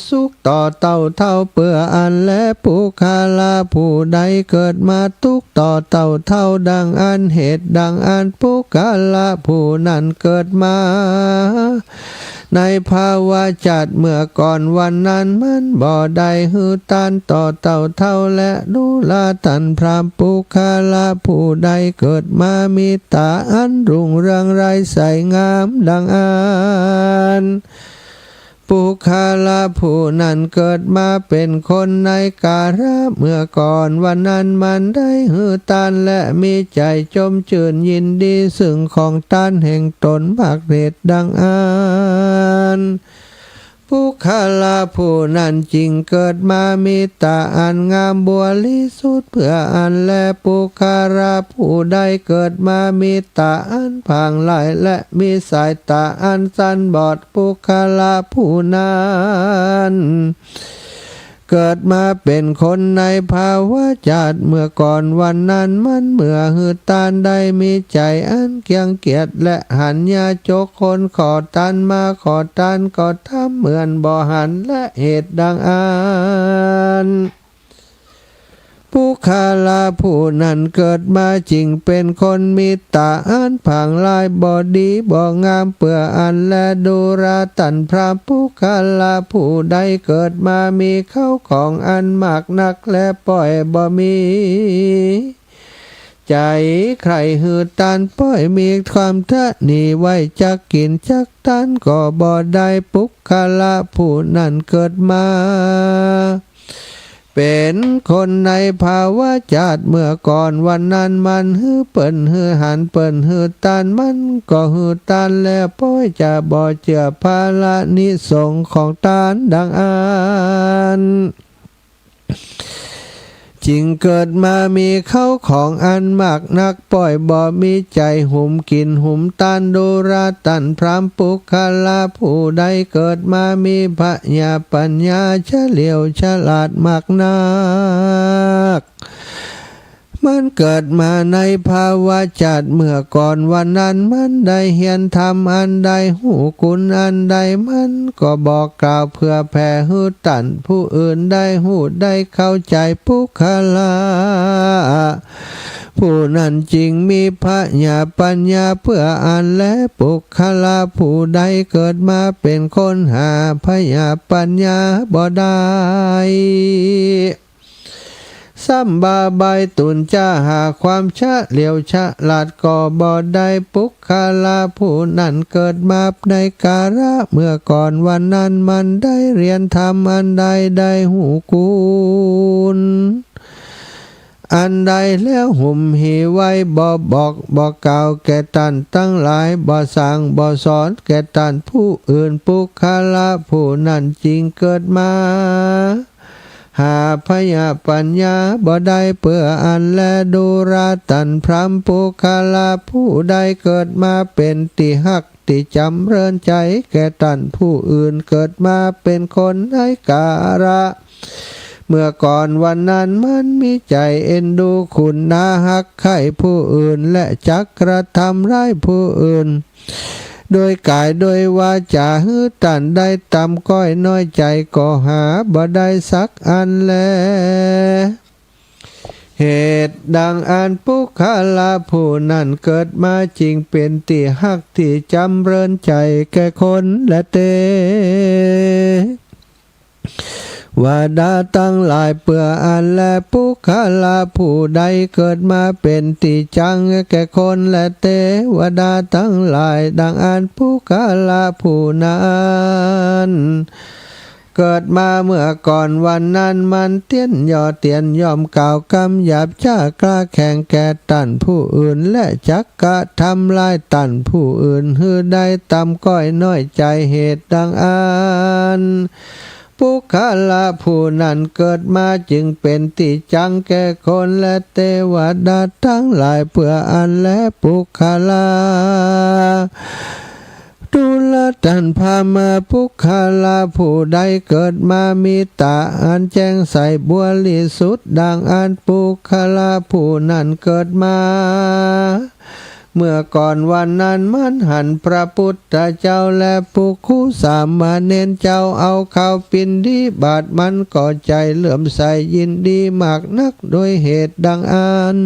สุขต่อเต่าเท่าเปื่ออันและปุคละผู้ใดเกิดมาทุกต่อเต่าเท่าดังอันเหตุดังอันปุคละผู้นั้นเกิดมาในภาวะจัดเมื่อก่อนวันนั้นมันบ่ได้หือตานต่อเต่าเท่าและดูลาตันพรามปุคละผู้ใดเกิดมามีตาอันรุ่งเรืองไรใสงามดังอันปุคละผู้นั้นเกิดมาเป็นคนในกาละเมื่อก่อนวันนั้นมันได้หือตานและมีใจจมชื่นยินดีซึ่งของตานแห่งตนมากเรศดังอันปุคละผู้นั้นจริงเกิดมามีตาอันงามบริสุทธิ์เพื่ออันและปุคละผู้ใดเกิดมามีตาอันผางไหลและมีสายตาอันสั้นบอดปุคละผู้นั้นเกิดมาเป็นคนในภาวะจัดเมื่อก่อนวันนั้นมันเมื่อหือตานได้มีใจอันเกียงเกียจและหันยาจกคนขอตันมาขอตันก็ทำเหมือนบ่หันและเหตุดังอันปุคละผู้นั้นเกิดมาจริงเป็นคนมีตาอันผางลายบ่ดีบ่งามเปื่ออันและดูราตันพรามปุคละผู้ใดเกิดมามีเข้าของอันมากนักและปล่อยบ่มีใจใครหือตานปล่อยมีความทะนีไว้จักกินจักตันก็บ่ได้ปุคละผู้นั้นเกิดมาเป็นคนในภาวะจัดเมื่อก่อนวันนั้นมันฮือเปิ่นฮือหันเปิ่นฮือตานมันก็ฮือตานแล้วป้อยจะบ่เจือภาละนิสงของตานดังอันจึงเกิดมามีเข้าของอันมากนักปล่อยบ่มีใจหุมกินหุมตันดูราตันพรามปุคละผู้ใดเกิดมามีปัญญาเฉลียวฉลาดมากนักมันเกิดมาในภาวะจัดเมื่อก่อนวันนั้นมันได้เฮียนธรรมอันใดหูคุณอันใดมันก็บอกกล่าวเพื่อแผ่หูตันผู้อื่นได้หูได้เข้าใจปุคละผู้นั้นจริงมีปัญญาเพื่ออันและปุคละผู้ใดเกิดมาเป็นคนหาปัญญาบ่ได้ซัมบาใบตุนจะหาความเฉลียวฉลาดก็บ่ได้ปุคละผู้นั้นเกิดมาในกาละเมื่อก่อนวันนั้นมันได้เรียนธรรมอันใดได้หูคุณอันใดแล้วหุ่มหีไว้บ่บอกบ่กล่าวแก่ตันตั้งหลายบ่สั่งบ่สอนแก่ตันผู้อื่นปุคละผู้นั้นจริงเกิดมาหาปัญญาบ่ได้เปื่ออันและดูราตันพรามปุคละผู้ใดเกิดมาเป็นติหักติจำเริญใจแก่ตันผู้อื่นเกิดมาเป็นคนให้กาละเมื่อก่อนวันนั้นมันมีใจเอ็นดูคุณนาหักใคร่ผู้อื่นและจักกระทำร้ายผู้อื่น โดยกายโดยวาจาฮื้อตันได้ตำก้อยน้อยใจก็หาบ่ได้สักอันแลเหตุดังอันปุคลาผู้นั้นเกิดมาจริงเป็นที่ฮักที่จำเริญใจแก่คนและเตว่าดาตั้งหลายเปื่ออันและปุคลาผู้ใดเกิดมาเป็นที่จังแก่คนและเทวดาตั้งหลายดังอันปุคลาผู้นั้นเกิดมาเมื่อก่อนวันนั้นมันเตี้ยนย่อเตียนย่อมกล่าวคำหยาบช้ากล้าแข่งแก่ตันผู้อื่นและจักกะทำลายตันผู้อื่นฮือได้ตำก้อยน้อยใจเหตุดังอันปุคลาผู้นั้นเกิดมาจึงเป็นที่จังแก่คนและเทวดาทั้งหลายเพื่ออันและปุคลาดุลตันพามาปุคลาผู้ใดเกิดมามีตาอันแจ้งใสบริสุทธิ์ดังอันปุคลาผู้นั้นเกิดมาเมื่อก่อนวันนั้นมันหันพระพุทธเจ้าและปุคคุสามเณรเจ้าเอาข้าวปินดีบาทมันก็ใจเหลื่อมใสยินดีมากนักโดยเหตุดังอัน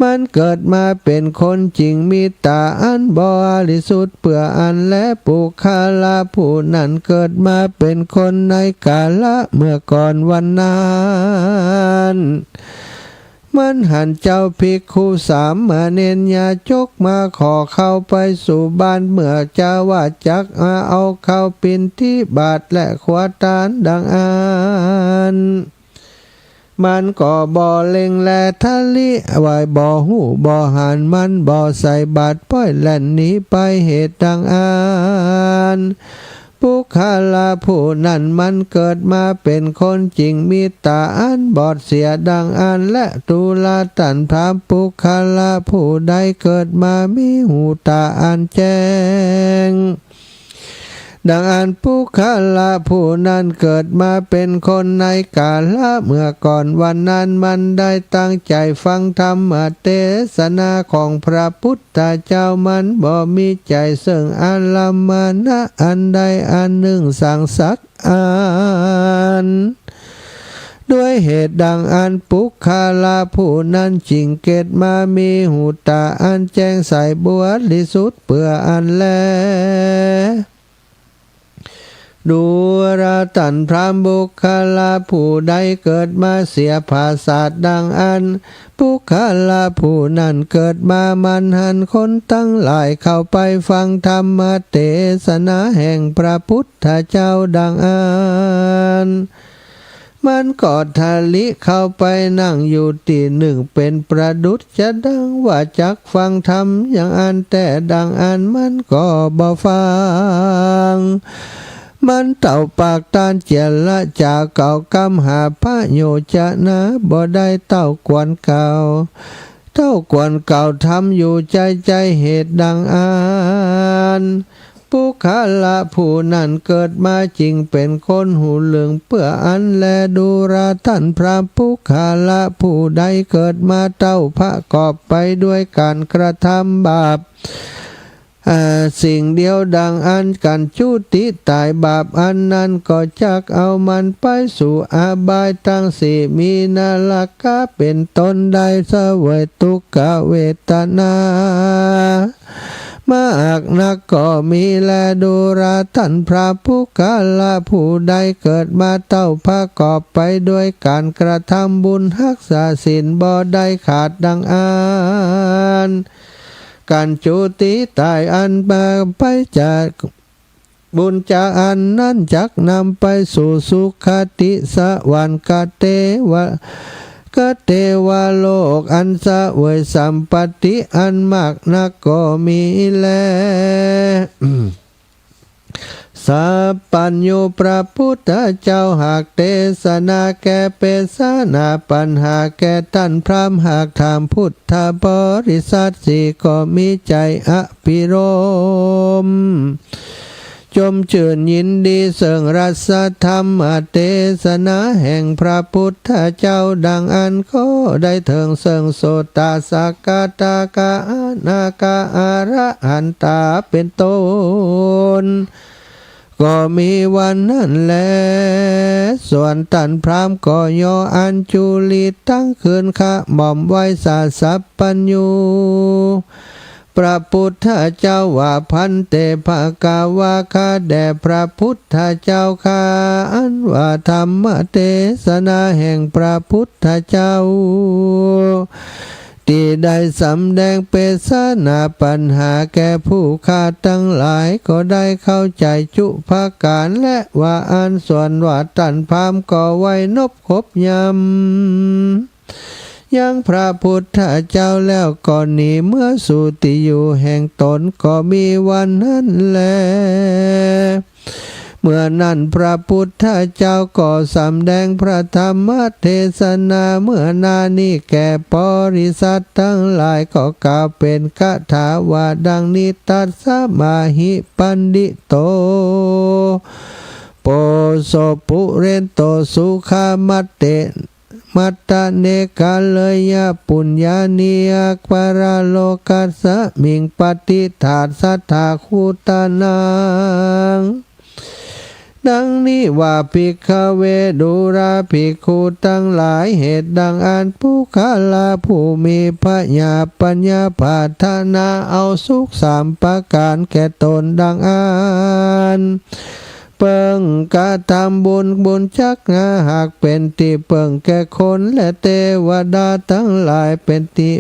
มันเกิดมาเป็นคนจริงมีตาอันบริสุทธิ์เพื่ออันและปุคลาผู้นั้นเกิดมาเป็นคนในกาละเมื่อก่อนวันนั้นมันหันเจ้าภิกขุสามเณรยาจกมาขอเข้าไปสู่บ้านเมื่อเจ้าว่าจักเอาเข้าปินที่บาทและขวาตานดังอันมันก็บ่เล็งแลทะลิไว้บ่หูบ่หันมันบ่ใส่บาทป้อยแล่นหนีไปเหตุดังอันปุคลาผู้นั้นมันเกิดมาเป็นคนจริงมีตาอันบอดเสียดังอันและตุลาตันพรามปุคลาผู้ใดเกิดมามีหูตาอันแจ้งดังอันปุคลาผู้นั้นเกิดมาเป็นคนในกาละเมื่อก่อนวันนั้นมันได้ตั้งใจฟังธรรมเทศนาของพระพุทธเจ้ามันบ่มีใจซึ่งอัลมานะอันใดอันหนึ่งสั่งสักอันด้วยเหตุดังอันปุคลาผู้นั้นจริงเกิดมามีหูตาอันแจ้งใสบริสุทธิ์เพื่ออันแลดูราตันพรามบุคลาผู้ใดเกิดมาเสียภาษาดังอันปุคลาผู้นั้นเกิดมามันหันคนตั้งหลายเข้าไปฟังธรรมเทศนาแห่งพระพุทธเจ้าดังอันมันก็ทะลิเข้าไปนั่งอยู่ที่หนึ่งเป็นประดุจจะดังว่าจักฟังธรรมอย่างอันแต่ดังอันมันก็บ่ฟังมันเต่าปากตานเจียละจากเก่ากำหาพระโยจะนะบ่ได้เต่ากวนเก่าเต่ากวนเก่าทำอยู่ใจเหตุดังอันปุคลาผู้นั้นเกิดมาจริงเป็นคนหูเหลืองเปื่ออันแลดูราท่านพระปุคลาผู้ใดเกิดมาเต้าพระกอบไปด้วยการกระทำบาปสิ่งเดียวดังอันกันจุติตายบาปอันนั้นก็จักเอามันไปสู่อาบายทั้งสี่มีนาลกะเป็นต้นได้เสวยทุกขเวทนามากนักก็มีแลดูราท่านพระปุคลาผู้ใดเกิดมาเต้าพระกอบไปด้วยการกระทำบุญรักษาศีลบ่ได้ขาดดังอันการจุติตายอันมาไปจากบุญจากอันนั้นจักนำไปสู่สุขติสวรรค์กเทวโลกอันเสวยสัมปติอันมากนักก็มีแลสัพพัญญูพระพุทธเจ้าหากเทศนาแก่เปสนาปัญหาแก่ท่านพรามหากถามพุทธบริษัทสี่ก็มีใจอภิรมย์ จมชื่นยินดีเสิ่งรัศธรรมเทศนาแห่งพระพุทธเจ้าดังอันก็ได้เถิงเสิ่งโสตาสักกาตากานาคาอรหันตาเป็นต้นก็มีวันนั้นแลส่วนตันพรามก็ยออัญจุลีตั้งคืนขะหม่อมไว้สาสัพปัญญูพระพุทธเจ้าว่าพันเตภกาวาคาแด่พระพุทธเจ้าข้าอันว่าธรรมเทศนาแห่งพระพุทธเจ้าที่ได้สำแดงเปสนาปัญหาแก่ผู้ข้าทั้งหลายก็ได้เข้าใจจุภาการและว่าอันส่วนว่าตันพามก็ไว้นบคบยำยังพระพุทธเจ้าแล้วก่อนนี้เมื่อสุติอยู่แห่งตนก็มีวันนั้นแลเมื่อนั้นพระพุทธเจ้าก็สำแดงพระธรรมเทศนาเมื่อนานี้แก่บริษัททั้งหลายก็กล่าวเป็นคาถาว่าดังนี้ตัสสมาหิปันดิโตโปโสปุเรนโตสุขามัตเตมัตตะเนกาเลยยะปุญญานิยักปราโลกัสสมิงปฏิถาสัทธาคูตานังดังนี้ว่าภิกขเวดุราภิกขุทั้งหลายเหตุดังอันผู้ขาลาผู้มีปัญญาภาธนาเอาสุขสามประการแก่ตนดังอันเปิงกระทำบุญจักงาหากเป็นที่เปิงแก่คนและเทวดาทั้งหลายเป็นที่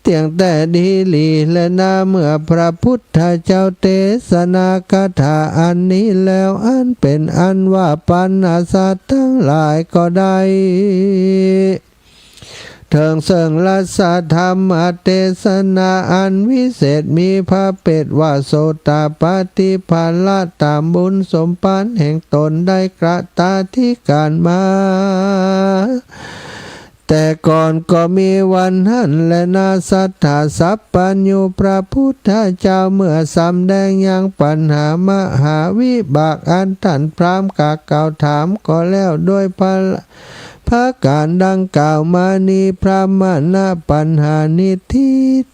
เตียงแต่ดีลีและนาเมื่อพระพุทธเจ้าเทศนาคาถาอันนี้แล้วอันเป็นอันว่าปัญหาสัตว์ทั้งหลายก็ได้เถิงเสิ่งรัศธรรมเทศนาอันวิเศษมีพระเปตว่าโสตปฏิภาละตามบุญสมปานแห่งตนได้กระตาที่การมาแต่ก่อนก็มีวันนั้นและนาสัทธาสัพปัญญูพระพุทธเจ้าเมื่อสำแดงยังปัญหามหาวิบากอันท่านพราหมณ์กล่าวถามก็แล้วโดยพระการดังกล่าวมานี้พระมนาปัญหานิธิ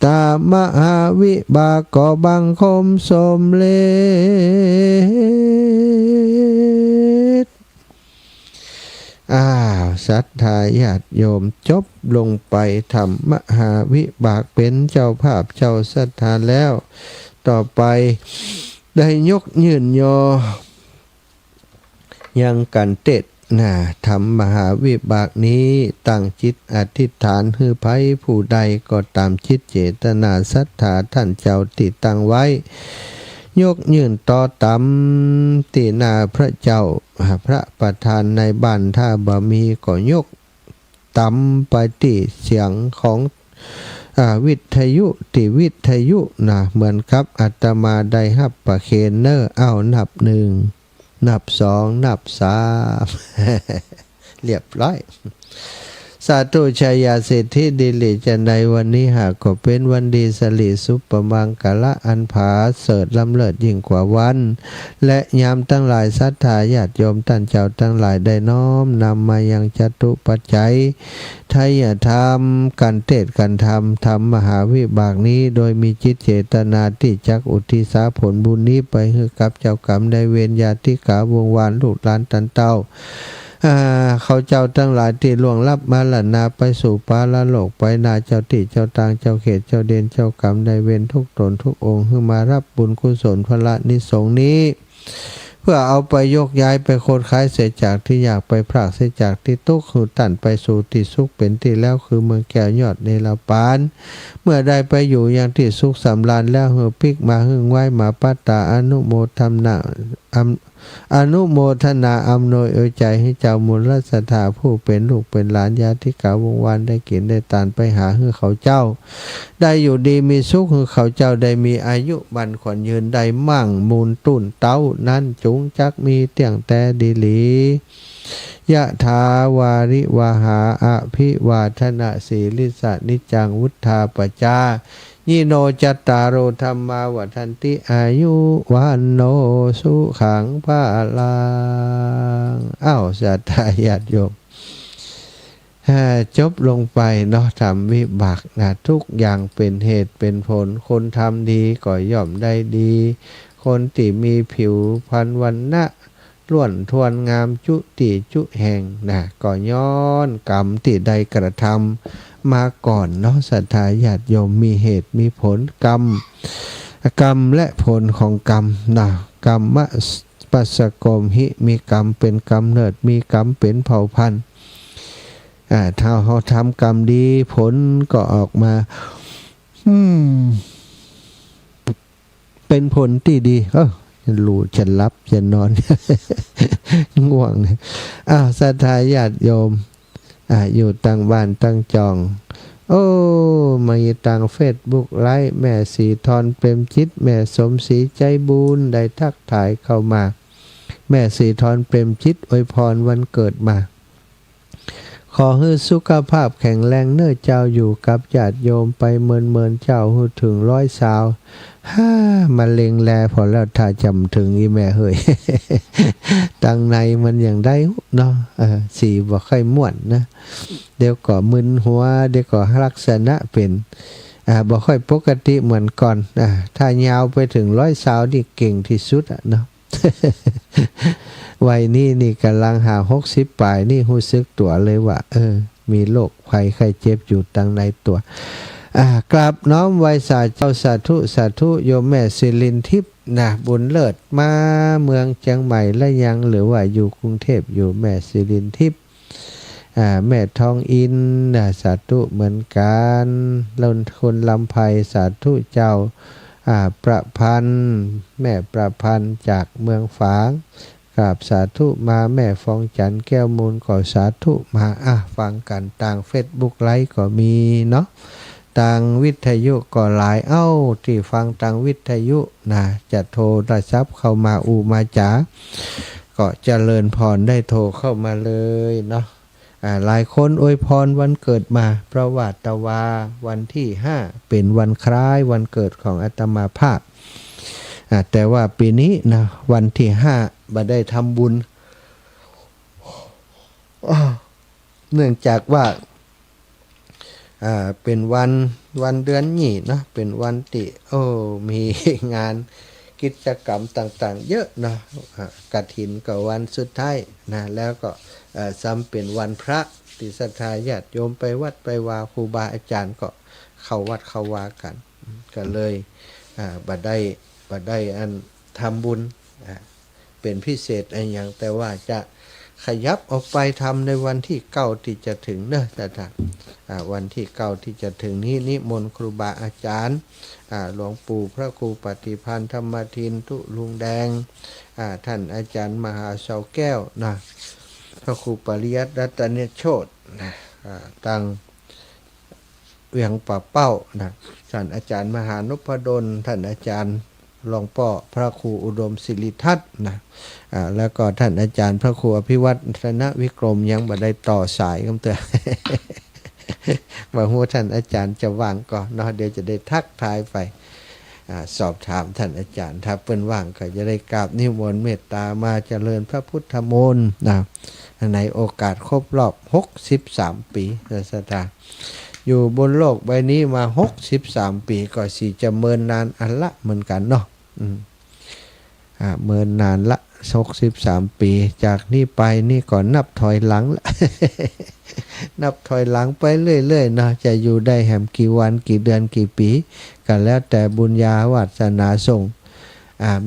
ตามหาวิบากก็บังคมสมเลศศรัทธาญาติโยมจบลงไปทำมหาวิบากเป็นเจ้าภาพเจ้าศรัทธาแล้วต่อไปได้ยกยืนยอยังกันเต็ดทำมหาวิบากนี้ตั้งจิตอธิษฐานฮือไผผู้ใดก็ตามจิตเจตนาศรัทธาท่านเจ้าติดตั้งไว้ยกยืนต่อตำตีนาพระเจ้าพระประธานในบ้านถ้าบ่มีก็ยกตำไปที่เสียงของวิทยุที่วิทยุเหมือนกับอาตมาได้ฮับประเคนเนอร์นับหนึ่งนับสองนับสามเรียบร้อยสาธุชัยยาสิทธิดิลิจะในวันนี้หากก็เป็นวันดีสลิสุปมังกละอันผาเสริฐล้ำเลิศยิ่งกว่าวันและยามตั้งหลายศรัทธาญาติโยมท่านเจ้าตั้งหลายได้น้อมนำมายังจตุปัจจัยทายธรรมการเทศการธรรมทำมหาวิบากนี้โดยมีจิตเจตนาที่จักอุทิศผลบุญนี้ไปให้กับเจ้ากรรมได้เวรญาติกาวงวานลูกหลานตันเต้าเขาเจ้าทั้งหลายที่ล่วงลับมาละนาไปสู่ปาละโลกไปนาเจ้าติเจ้าตางเจ้าเขตเจ้าเด่นเจ้ากรรมได้เวรทุกตนทุกองค์ขึ้นมารับบุญกุศลพละนิสงส์นี้เพื่อเอาไปยกย้ายไปโคตรคล้ายเสียจากที่อยากไปพรากเสียจากที่ตุกข์คือตันไปสู่ที่สุขเป็นที่แล้วคือเมืองแก้วยอดในลาปานเมื่อได้ไปอยู่อย่างที่สุขสำราญแล้วเฮือปิกมาหึงไหวมาปัตตาอนุโมทนาอำนวยใจให้เจ้ามูลรัศธาผู้เป็นลูกเป็นหลานญาติกาวงวานได้กินได้ตานไปหาให้เขาเจ้าได้อยู่ดีมีสุขให้เขาเจ้าได้มีอายุบันขวัญยืนได้มั่งมูลตุ่นเต้านั้นจุงจักมีเตียงแต่ดีหลียะถาวาริวหาอภิวาทนาสีลิสะนิจังวุธาปจา ยิโนจัตตารโอธรรมาวัฏันติอายุวันโนสุขังภาลังอ้าวสัตยาญาติโยมจบลงไปเนาะทำวิบากนะทุกอย่างเป็นเหตุเป็นผลคนทำดีก็ย่อมได้ดีคนที่มีผิวพรรณวรรณะล้วนทวนงามจุติจุแห่งนะก็ย้อนกรรมที่ใดกระทำมาก่อนเนาะศรัทธาญาติโยมมีเหตุมีผลกรรมและผลของกรรมนะกรรมปัสสโกมหิมีกรรมเป็นกำเนิดมีกรรมเป็นเผ่าพันธุ์ถ้าเขาทำกรรมดีผลก็ออกมาเป็นผลที่ดีฉันรู้ฉันรับฉันนอน ง่วงเนี่ยศรัทธาญาติโยมอยู่ตั้งบ้านตั้งจองมาอยู่ตั้งเฟซบุ๊กไลฟ์แม่สีทรเปรมจิตแม่สมศรีใจบุญได้ทักทายเข้ามาแม่สีทรเปรมจิตอวยพรวันเกิดมาขอให้สุขภาพแข็งแรงเนื้อเจ้าอยู่กับญาติโยมไปเมินเจ้าให้ถึง100 สาวมาเล็งแลพอแล้วถ้าจำถึงอีแม่เฮ้ย ตังในมันอย่างได้เนาะสีบ่ค่อยม่วนนะเดี๋ยวก็มึนหัวเดี๋ยวก็ลักษณะเป็นบ่ค่อยปกติเหมือนก่อนถ้ายาวไปถึง100 สาวนี่เก่งที่สุดเนาะ วัยนี้นี่กำลังหา60 ปลายนี่รู้สึกตัวเลยว่ามีโรคภัยไข้เจ็บอยู่ตั้งในตัวกราบน้อมไว้สาเจ้าสาธุโยมแม่ศิรินทิพย์นะบุญเลิศมาเมืองเชียงใหม่และยังหรือว่าอยู่กรุงเทพอยู่แม่ศิรินทิพย์แม่ทองอินสาธุเหมือนกันลนคนลำไพสาธุเจ้าประพันธ์แม่ประพันธ์จากเมืองฝางกราบสาธุมาแม่ฟองจันแก้วมูลก็สาธุมาฟังกันต่างเฟซบุ๊กไลฟ์ก็มีเนาะต่างวิทยุก็หลายที่ฟังต่างวิทยุนะจะโทรได้ซับเข้ามามาจ๋าก็เจริญพรได้โทรเข้ามาเลยเนาะหลายคนอวยพรวันเกิดมาเพราะว่าตะวาวันที่5เป็นวันคล้ายวันเกิดของอาตมาภาพแต่ว่าปีนี้นะวันที่5บ่ได้ทำบุญเนื่องจากว่าเป็นวันเดือนนี้นะเป็นวันที่มีงานกิจกรรมต่างๆเยอะนะกฐินก็วันสุดท้ายนะแล้วก็ซ้ำเป็นวันพระที่ศรัทธาญาติโยมไปวัดไปวาครูบาอาจารย์ก็เข้าวัดเข้าวากันก็เลยบ่ได้อันทำบุญเป็นพิเศษอะไรอย่างแต่ว่าจะขยับออกไปทำในวันที่9ที่จะถึงเนอะแต่วันที่9ที่จะถึงนี้นิมนต์ครูบาอาจารย์หลวงปู่พระครูปฏิพันธ์ธรรมทินทุลุงแดงท่านอาจารย์มหาเสาแก้วนะพระครูปริยัติรัตนโชติตั้งเวียงป่าเป้านะท่านอาจารย์มหานพดลท่านอาจารย์หลวงพ่อพระครูอุดมศิริทัศน์นะแล้วก็ท่านอาจารย์พระครูอภิวัตรณวิกรมยังบ่ได้ต่อสายคำเตือน ว่าหัวท่านอาจารย์จะว่างก่อนเนาะเดี๋ยวจะได้ทักทายไปสอบถามท่านอาจารย์ถ้าเปิ้นว่างก็จะได้กราบนิมนต์เมตตามาเจริญพระพุทธมนต์นะในโอกาสครบรอบ63 ปีศรัทธาอยู่บนโลกใบนี้มา63 ปีก็สิจะเมินนานอันละเหมือนกันเนาะเมินนานละ63 ปีจากนี้ไปนี่ก่อนนับถอยหลังละ นับถอยหลังไปเรื่อยๆเนาะจะอยู่ได้แหมกี่วันกี่เดือนกี่ปีก็แล้วแต่บุญญาวาสนาส่ง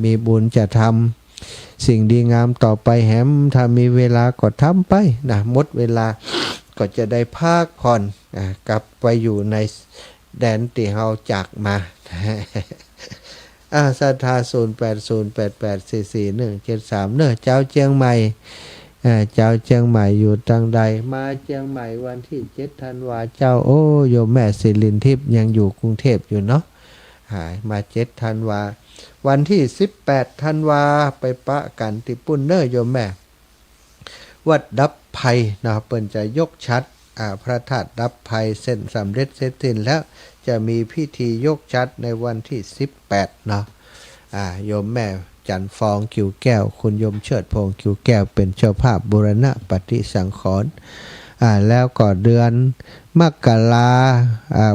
มีบุญจะทำสิ่งดีงามต่อไปแหมถ้ามีเวลาก็ทำไปนะหมดเวลาก็จะได้พักผ่อนกลับไปอยู่ในแดนที่เฮาจากมาศรัทธา0808844173เนอะเจ้าเชียงใหม่เจ้าเชียงใหม่อยู่ทางใดมาเชียงใหม่วันที่7 ธันวาเจ้าโยมแม่ศิรินทิพย์ยังอยู่กรุงเทพอยู่เนาะมา7 ธันวาวันที่18 ธันวาไปปะกันที่ปุ่นเนอะโยมแม่วัดดับภัยนะเปิ้นจะยกชัดพระธาตุดับภัยเส้นสำเร็จเสร็จสิ้นแล้ว จะมีพิธียกชัดในวันที่18เนาะโยมแม่จันฟองกิวแก้วคุณโยมเชิดพงษ์กิวแก้วเป็นเจ้าภาพบูรณะปฏิสังขรณ์แล้วก็เดือนมกรา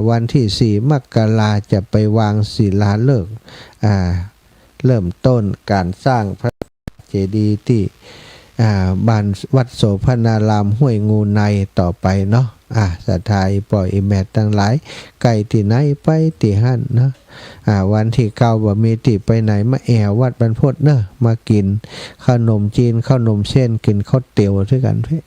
วันที่4 มกราจะไปวางศิลาฤกษ์เริ่มต้นการสร้างพระเจดีย์ที่บ้านวัดโสภณารามห้วยงูในต่อไปเนาะศรัทธาปล่อยแม่ทั้งหลายไก่ที่ไหนไปที่หั่นเนาะวันที่9บ่มีที่ไปไหนมาแอววัดบรรพตเนอะมากินขนมจีนขนมเส้นกินข้าวเตี๋ยวด้วยกันเพื่อ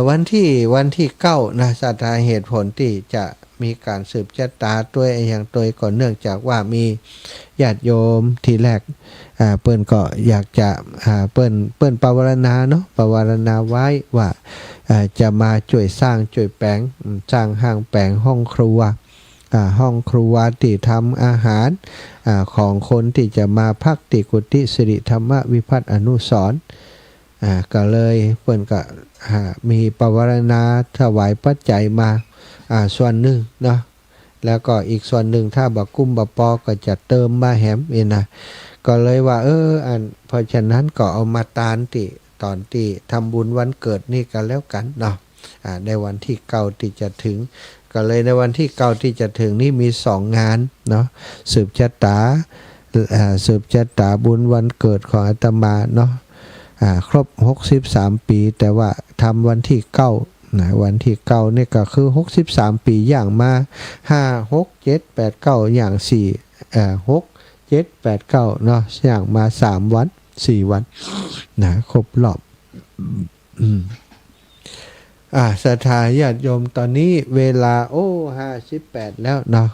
วันที่9นะศรัทธาเหตุผลที่จะมีการสืบชะตาตัวอย่างตัวก่อนเนื่องจากว่ามีญาติโยมทีแรกเปิ้นก็อยากจะเปิ้นปวารณาเนาะปวารณาไว้ว่าจะมาช่วยสร้างช่วยแปลงสร้างห้างแปลงห้องครัวที่ทำอาหารของคนที่จะมาพักติกุฏิสิริธรรมวิพัฒน์อนุสรณ์ก็เลยเปิ้นก็มีปวารณาถวายปัจจัยมาส่วนหนึ่งเนาะแล้วก็อีกส่วนหนึ่งถ้าบักกุ้มบักปอก็จะเติมมาแหมเองนะก็เลยว่าเพราะฉะนั้นก็เอามาตานติตอนที่ทำบุญวันเกิดนี่กันแล้วกันเนาะในวันที่9ที่จะถึงก็เลยในวันที่9ที่จะถึงนี่มี2งานเนาะสืบชะตาบุญวันเกิดของอาตมาเนาะครบ63ปีแต่ว่าทำวันที่9นะวันที่9นี่ก็คือ63ปีอย่างมา5 6 7 8 9อย่าง4 6 7 8 9เนาะอย่างมา3วัน4วันนะครบรอบศรัทธาญาติโยมตอนนี้เวลา58แล้วเนาะ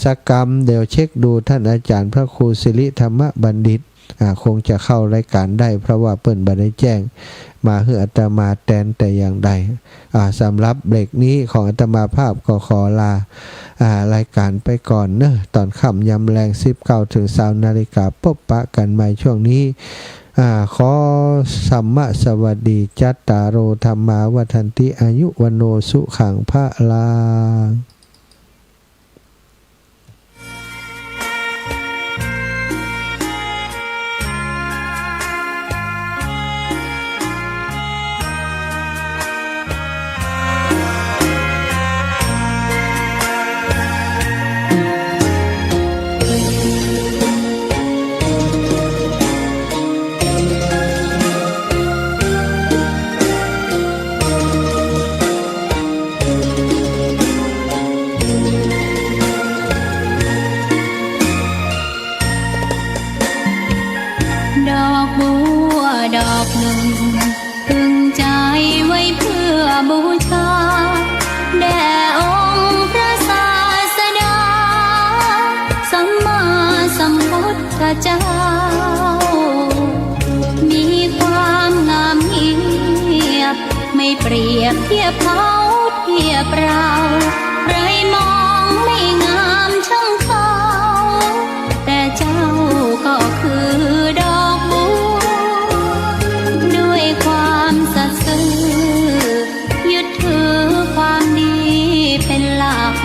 สักกรรมเดี๋ยวเช็คดูท่านอาจารย์พระครูสิริธรรมบัณฑิตคงจะเข้ารายการได้เพราะว่าเปิ้นบ่ได้แจ้งมาให้อาตมาแทนแต่อย่างใดสำหรับเบรกนี้ของอาตมาภาพก็ขอลารายการไปก่อนเนอะตอนค่ำยำแรง19 ถึง 20 นาฬิกาพบปะกันใหม่ช่วงนี้ขอสัมมาสวัสดีจัตตารโอธรรมาวัฏันติอายุวโนสุขังพระลาดอกบัวดอกหนึ่งพึงใจไว้เพื่อบูชาแด่องค์พระศาสดาสัมมาสัมพุทธเจ้ามีความงามเงียบไม่เปรียบเทียบเขาเทียบเราใครมองไม่งามช่างเขาแต่เจ้าก็คือดอกบัวด้วยความสัตย์ซื่อยึดถือความดีเป็นหลัก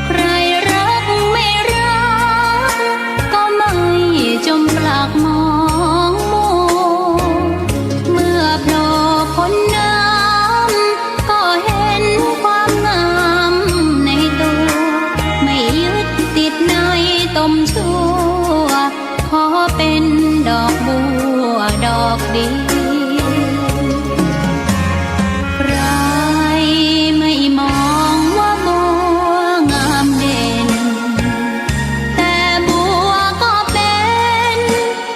ใครรักไม่รักก็ไม่จมปลักมองมัวเมื่อโผล่พ้นน้ำก็เห็นความงามในตัวไม่ยึดติดในตมชั่วขอเป็นดอกบัวดอกเดียวใครไม่มองว่าบัวงามเด่นแต่บัวก็เป็น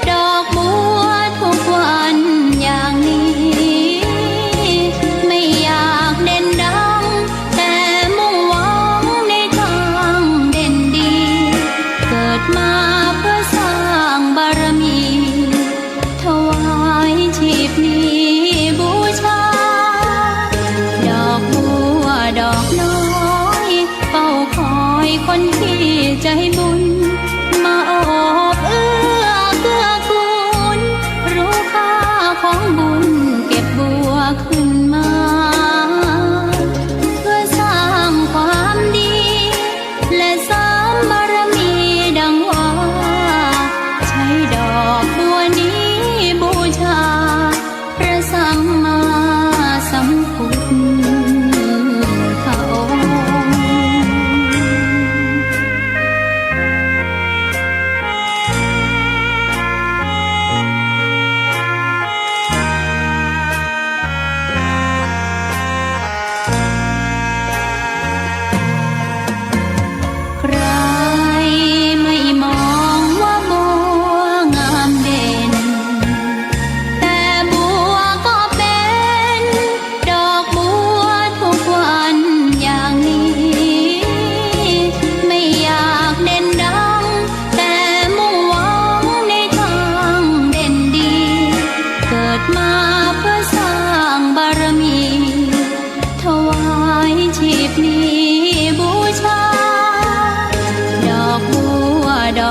ดอกบัวทุกวันอย่างนี้ไม่อยากเด่นดังแต่มุ่งหวังในทางเด่นดีเกิดมาเพื่อสร้างบารมีถวายชีพนี้บูชาดอกบัวดอกน้อยเฝ้าคอยคนที่ใจบุญมาโอบเอื้อเกื้อกูลรู้ค่าของบุญเก็บบัวขึ้นมาเพื่อสร้าง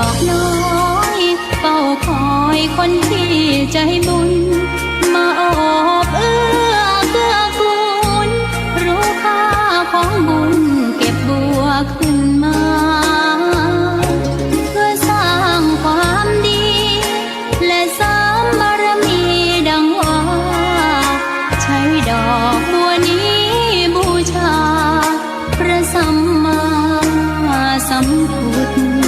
อกน้อยเฝ้าคอยคนที่ใจบุญมาโอบเอื้อเกื้อกูลรู้ค่าของบุญเก็บบัวขึ้นมาเพื่อสร้างความดีและสร้างบารมีดังว่าใช้ดอกบัวนี้บูชาพระสัมมาสัมพุทธองค์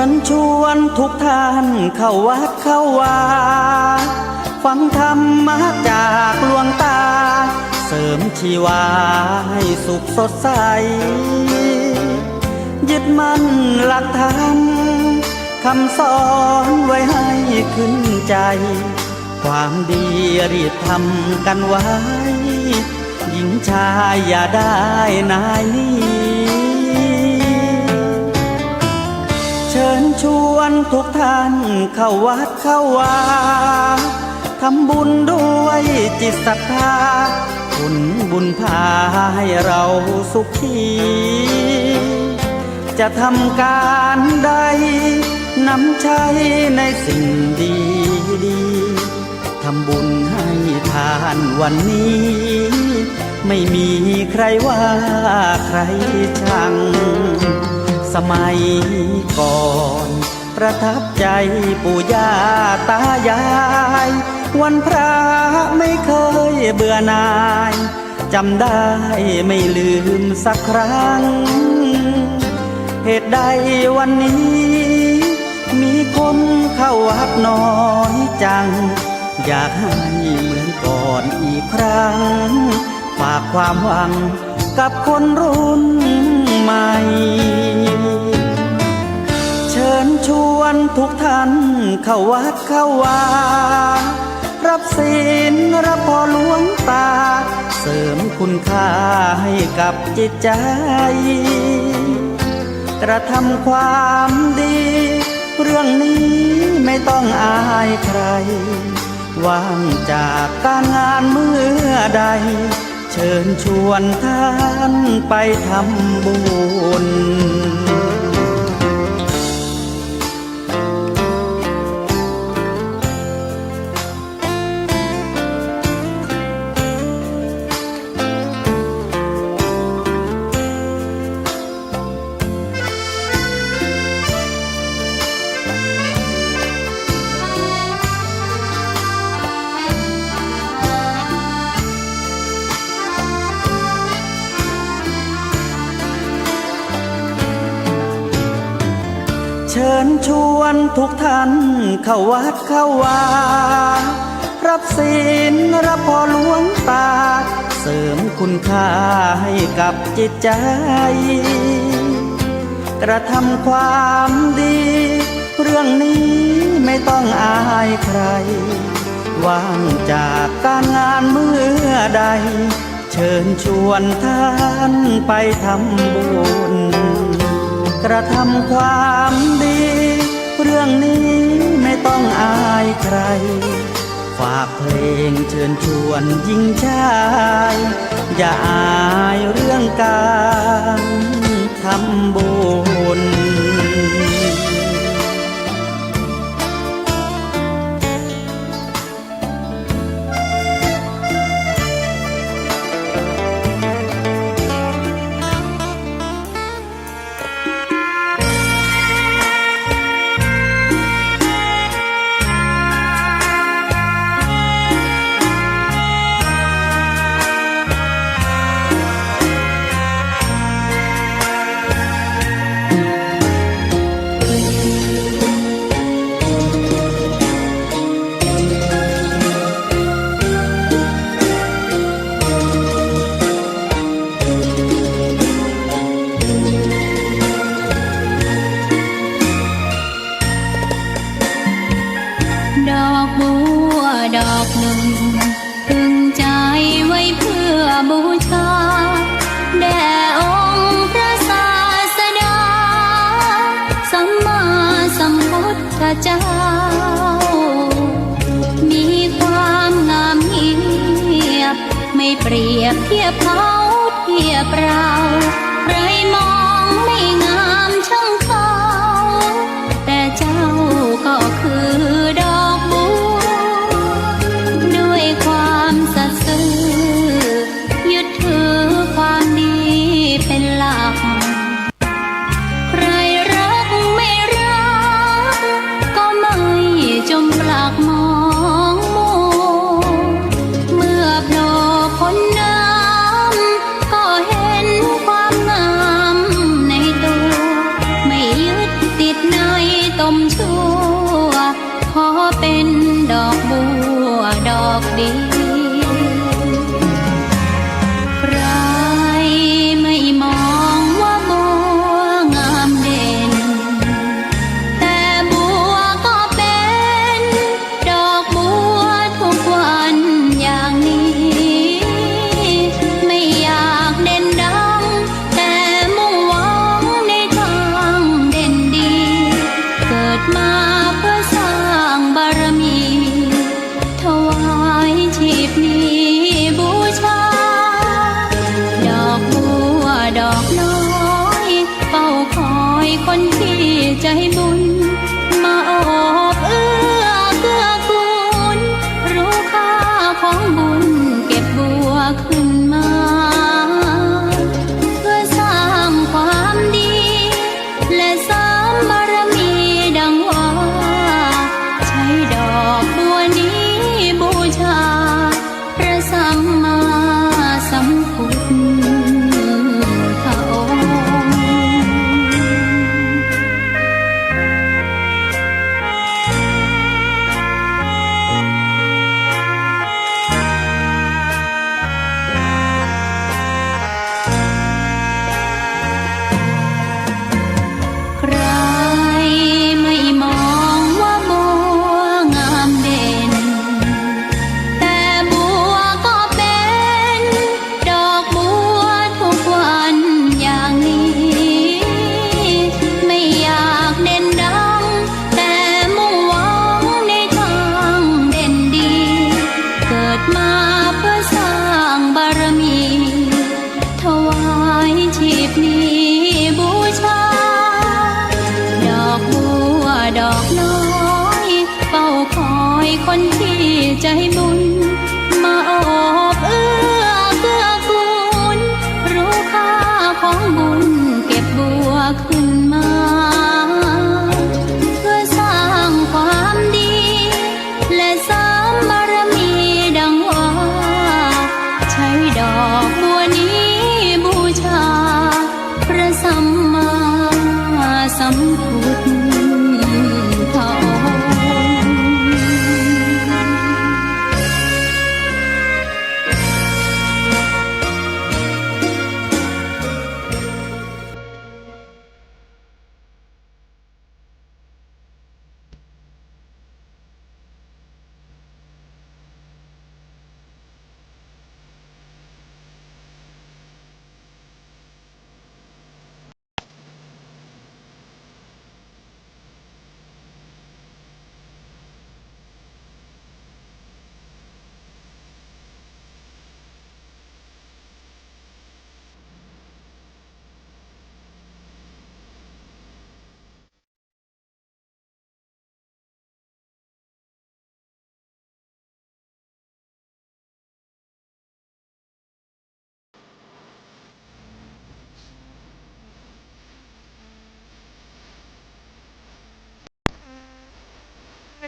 ญชวนทุกท่านเข้าวัดเข้าวาฟังธรรมะจากหลวงตาเสริมชีวาให้สุขสดใสยึดมั่นหลักธรรมคำสอนไว้ให้ขึ้นใจความดีรีบทำกันไว้หญิงชายอย่าได้นายนี้เชิญชวนทุกท่านเข้าวัดเข้าวาทำบุญด้วยจิตศรัทธาบุญพาให้เราสุขีจะทำการใดนำใช้ในสิ่งดีดีทำบุญให้ทานวันนี้ไม่มีใครว่าใครชังสมัยก่อนประทับใจปู่ย่าตายายวันพระไม่เคยเบื่อหน่ายจำได้ไม่ลืมสักครั้งเหตุใดวันนี้มีคนเข้าวัดน้อยจังอยากให้เหมือนก่อนอีกครั้งฝากความหวังกับคนรุ่นใหม่เชิญชวนทุกท่านเข้าวัดเข้าวารับศีลรับพรหลวงตาเสริมคุณค่าให้กับจิตใจกระทำความดีเรื่องนี้ไม่ต้องอายใครว่างจากการงานเมื่อใดเชิญชวนท่านไปทำบุญเชิญชวนทุกท่านเข้าวัดเข้าวารับศีลรับพรหลวงตาเสริมคุณค่าให้กับจิตใจกระทำความดีเรื่องนี้ไม่ต้องอายใครว่างจากการงานเมื่อใดเชิญชวนท่านไปทำบุญกระทำความดี รื่องนี้ไม่ต้องอายใคร ฝากเพลงเชิญชวนหญิงชาย อย่าอายเรื่องการทำบุญ ดอกบัวดอกหนึ่งพึงใจไว้เพื่อบูชาแด่องค์พระศาสดาสัมมาสัมพุทธเจ้า มีความงามเงียบไม่เปรียบเทียบเขาเทียบเราใครมองไม่งามช่างเขาแต่เจ้าก็คือดอกบัวด้วยความสัตย์ซื่อยึดถือความดีเป็นหลักใครรักไม่รักก็ไม่จมปลักมองมัวเมื่อโผล่พ้นน้ำก็เห็นความงามในตัวไม่ยึดติดในตมชั่วขอเป็นดอกบัวดอกเดียวใครไม่มองว่าบัวงามเด่นแต่บัวก็เป็นดอกบัวทุกวันอย่างนี้ไม่อยากเด่นดังแต่มุ่งหวังในทางเด่นดีเกิดมาเพื่อสร้างบารมีถวายชีพนี้บูชาดอกบัวดอกน้อยเฝ้าคอยคนที่ใจบุญมาโอบเอื้อเกื้อกูลรู้ค่าของบุญเก็บบัวขึ้นมาเพื่อสร้างความดีและสร้างบารมีดังว่าใช้ดอกบัวนี้บูชาพระสัมมาสัมพุทธองค์ ใครไม่มองว่าบัวงามเด่นแต่บัวก็เป็นดอกบัวทุกวันอย่างนี้ไม่อยากเด่นดังแต่มุ่งหวังในทางเด่นดีเกิดมาเพื่อสร้างบารมีถวายชีพนี้บูชาดอกบัวดอกน้อยเฝ้าคอยคนที่ใจบุญมาโอบเอื้อเกื้อกูลรู้ค่าของบุญเก็บบัวขึ้นมาเพื่อสร้างความดีและสร้างบารมีดังว่าใช้ดอกบัวนี้บูชาพระสัมมาสัมพุทธองค์ ค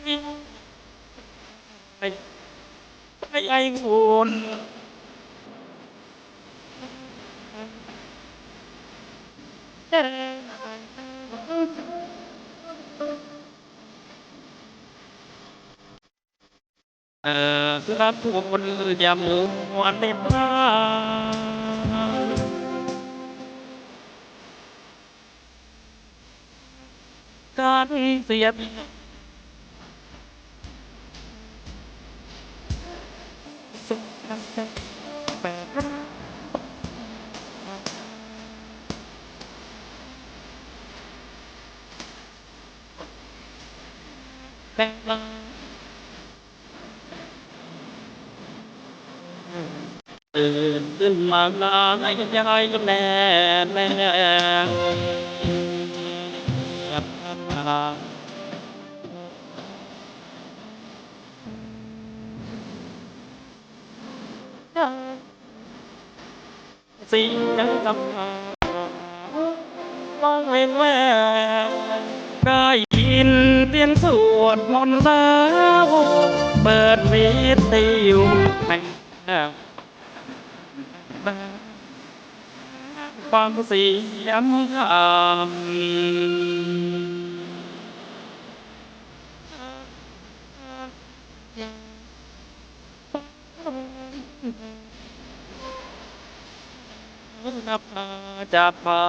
ไอ้คุณครับคุณอย่ามัวเต็มตาการเสียดสุดแปดแปดตื่นขึ้นมาลาให้ใจแน่แน่สิ่งยังกำลังมองเห็นแววได้ยินเสียงสวดมนต์แล้วเปิดวิทยุแห่งฟังเสียงคำนับจากฟ้า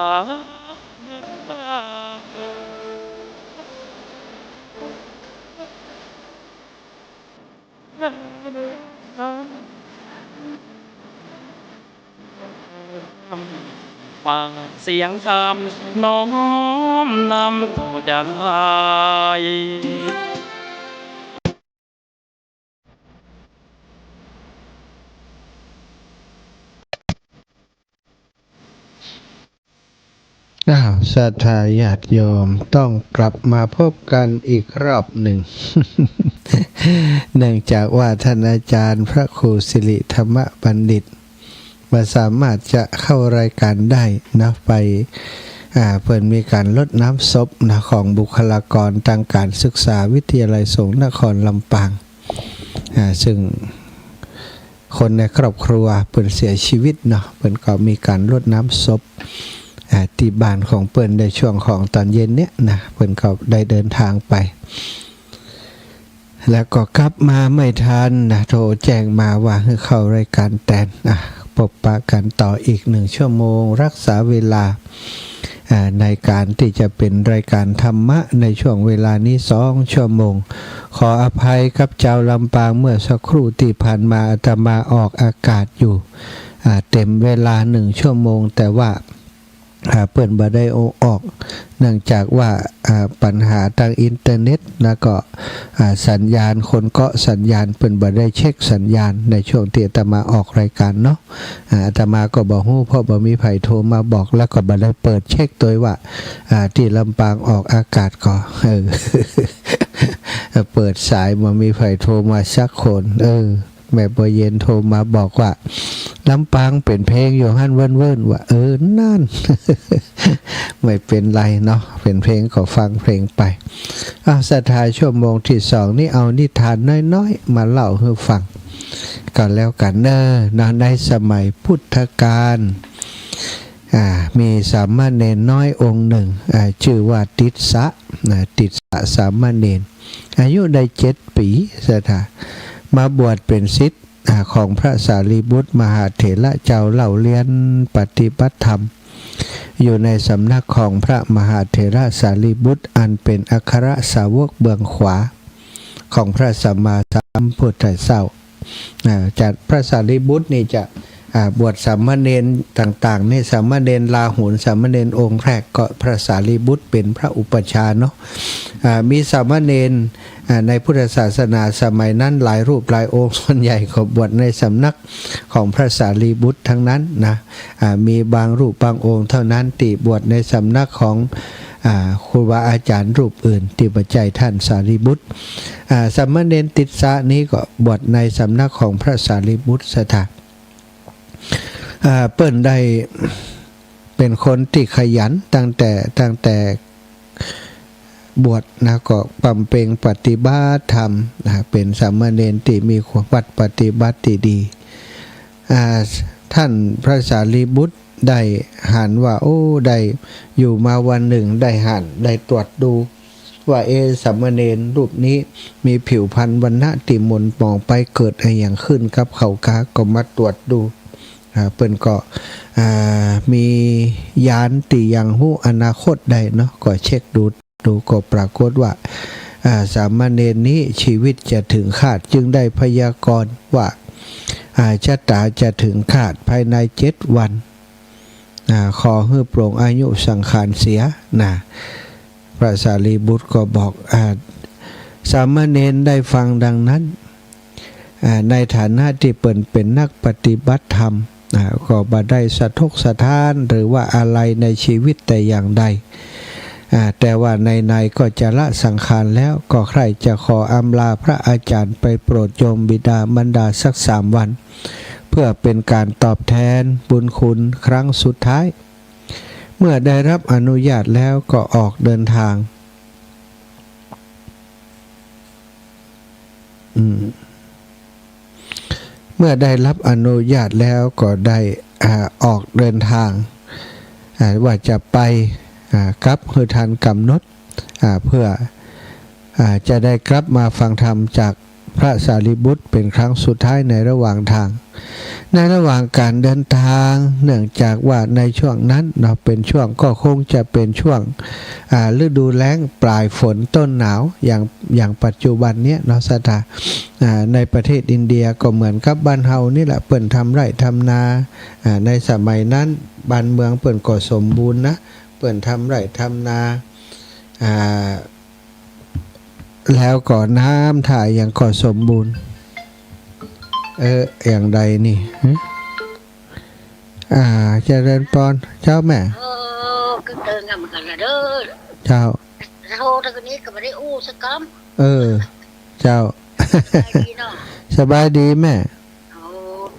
ฟังเสียงคำน้อมนำตัวใจ ศรัทธาญาติโยมต้องกลับมาพบกันอีกรอบหนึ่ง เนื่องจากว่าท่านอาจารย์พระครูสิริธรรมบัณฑิตมาสามารถจะเข้ารายการได้นะไปเพิ่นมีการลดน้ำศพนะของบุคลากรทางการศึกษาวิทยาลัยสงฆ์นครลำปางซึ่งคนในครอบครัวเพิ่นเสียชีวิตเนาะเพิ่นก็มีการลดน้ำศพที่บ้านของเปิ้นในช่วงของตอนเย็นเนี้ยนะเปิ้นก็ได้เดินทางไปแล้วก็กลับมาไม่ทันนะโทรแจ้งมาว่าให้เข้ารายการแตนพบปะกันต่ออีก1 ชั่วโมงรักษาเวลาในการที่จะเป็นรายการธรรมะในช่วงเวลานี้2 ชั่วโมงขออภัยครับเจ้าลำปางเมื่อสักครู่ที่ผ่านมาอาตมาออกอากาศอยู่เต็มเวลา1 ชั่วโมงแต่ว่าเปิดบ่ได้ออกเนื่องจากว่าปัญหาทางอินเทอร์เน็ตแล้วก็สัญญาณคนเกาะสัญญาณเปิดบ่ได้เช็คสัญญาณในช่วงที่อาตมาออกรายการเนาะอาตมาก็บอกฮู้เพราะบ่มีไผโทรมาบอกแล้วก็บ่ได้เปิดเช็คตัวว่าที่ลำปางออกอากาศก็เปิดสายบ่มีไผโทรมาสักคนแม่บ่เย็นโทรมาบอกว่าลำปางเป็นเพลงอยู่หั่นเวิ้นๆว่านั่น ไม่เป็นไรเนาะเป็นเพลงก็ฟังเพลงไปศรัทธาชั่วโมงที่2นี่เอานิทานน้อยๆมาเล่าให้ฟังก็แล้วกันในสมัยพุทธกาลมีสามเณรน้อยองค์หนึ่งชื่อว่าติสสะสามเณรอายุได้7 ปีศรัทธามาบวชเป็นศิษย์ของพระสารีบุตรมหาเถระเจ้าเล่าเรียนปฏิบัติธรรมอยู่ในสำนักของพระมหาเถระสารีบุตรอันเป็นอัครสาวกเบื้องขวาของพระสัมมาสัมพุทธเจ้าจากพระสารีบุตรนี่จะบวชสามเณรต่างๆนี่สามเณรลาหุนสามเณรองค์แรกก็พระสารีบุตรเป็นพระอุปัชฌาย์เนาะมีสามเณรในพุทธศาสนาสมัยนั้นหลายรูปหลายองค์ส่วนใหญ่ก็บวชในสำนักของพระสารีบุตรทั้งนั้นนะมีบางรูปบางองค์เท่านั้นที่บวชในสำนักของครูบาอาจารย์รูปอื่นที่ปัจจัยท่านสารีบุตรสามเณรติสสะนี้ก็บวชในสำนักของพระสารีบุตรสถานเปิ้นได้เป็นคนที่ขยันตั้งแต่ บวชนะก็บำเพ็ญปฏิบัติธรรมนะเป็นสามเณรที่มีวัดปฏิบัติที่ดีท่านพระสารีบุตรได้หันว่าโอ้ได้อยู่มาวันหนึ่งได้หันได้ตรวจดูว่าสามเณรรูปนี้มีผิวพรรณวรรณะติมนมองไปเกิดอะไรอย่างขึ้นครับเขาค้าก็มาตรวจดูเปิ้นก็มียานติยังหู้อนาคตได้เนาะก็เช็คดูก็ปรากฏว่าสามเณรนี้ชีวิตจะถึงคาดจึงได้พยากรณ์ว่าชะตาจะถึงคาดภายใน7 วันขอให้โปร่งอายุสังขารเสียนะพระสารีบุตรก็บอกสามเณรได้ฟังดังนั้นในฐานะที่เป็นนักปฏิบัติธรรมก็บ่ได้สะทกสะท้านหรือว่าอะไรในชีวิตแต่อย่างใดแต่ว่าในก็จะละสังขารแล้วก็ใครจะขออำลาพระอาจารย์ไปโปรดโยมบิดามารดาสัก3 วัน เพื่อเป็นการตอบแทนบุญคุณครั้งสุดท้ายเมื่อได้รับอนุญาตแล้วก็ออกเดินทางเมื่อได้รับอนุญาตแล้วก็ได้ออกเดินทางว่าจะไปกลับคือทันกำหนดเพื่อจะได้กลับมาฟังธรรมจากพระสารีบุตรเป็นครั้งสุดท้ายในระหว่างทางในระหว่างการเดินทางเนื่องจากว่าในช่วงนั้นเราเป็นช่วงก็คงจะเป็นช่วงฤดูแล้งปลายฝนต้นหนาวอย่างปัจจุบันเนี้ยเนาะสถาในประเทศอินเดียก็เหมือนกับบ้านเฮานี่แหละเปิ่นทำไร่ทำนาในสมัยนั้นบ้านเมืองเปิ่นก็สมบูรณ์นะเปิ่นทำไร่ทำนาแล้วก็น้ำถ่ายอย่างก็สมบูรณ์อย่างใดนี่เจริญปอนเจ้าแม่ก็เดินกันเหมือนกันละเด้อเจ้าโทรทางนี้ก็ไม่ได้อู้สักคำเจ้าดีเนาะสบายดีแม่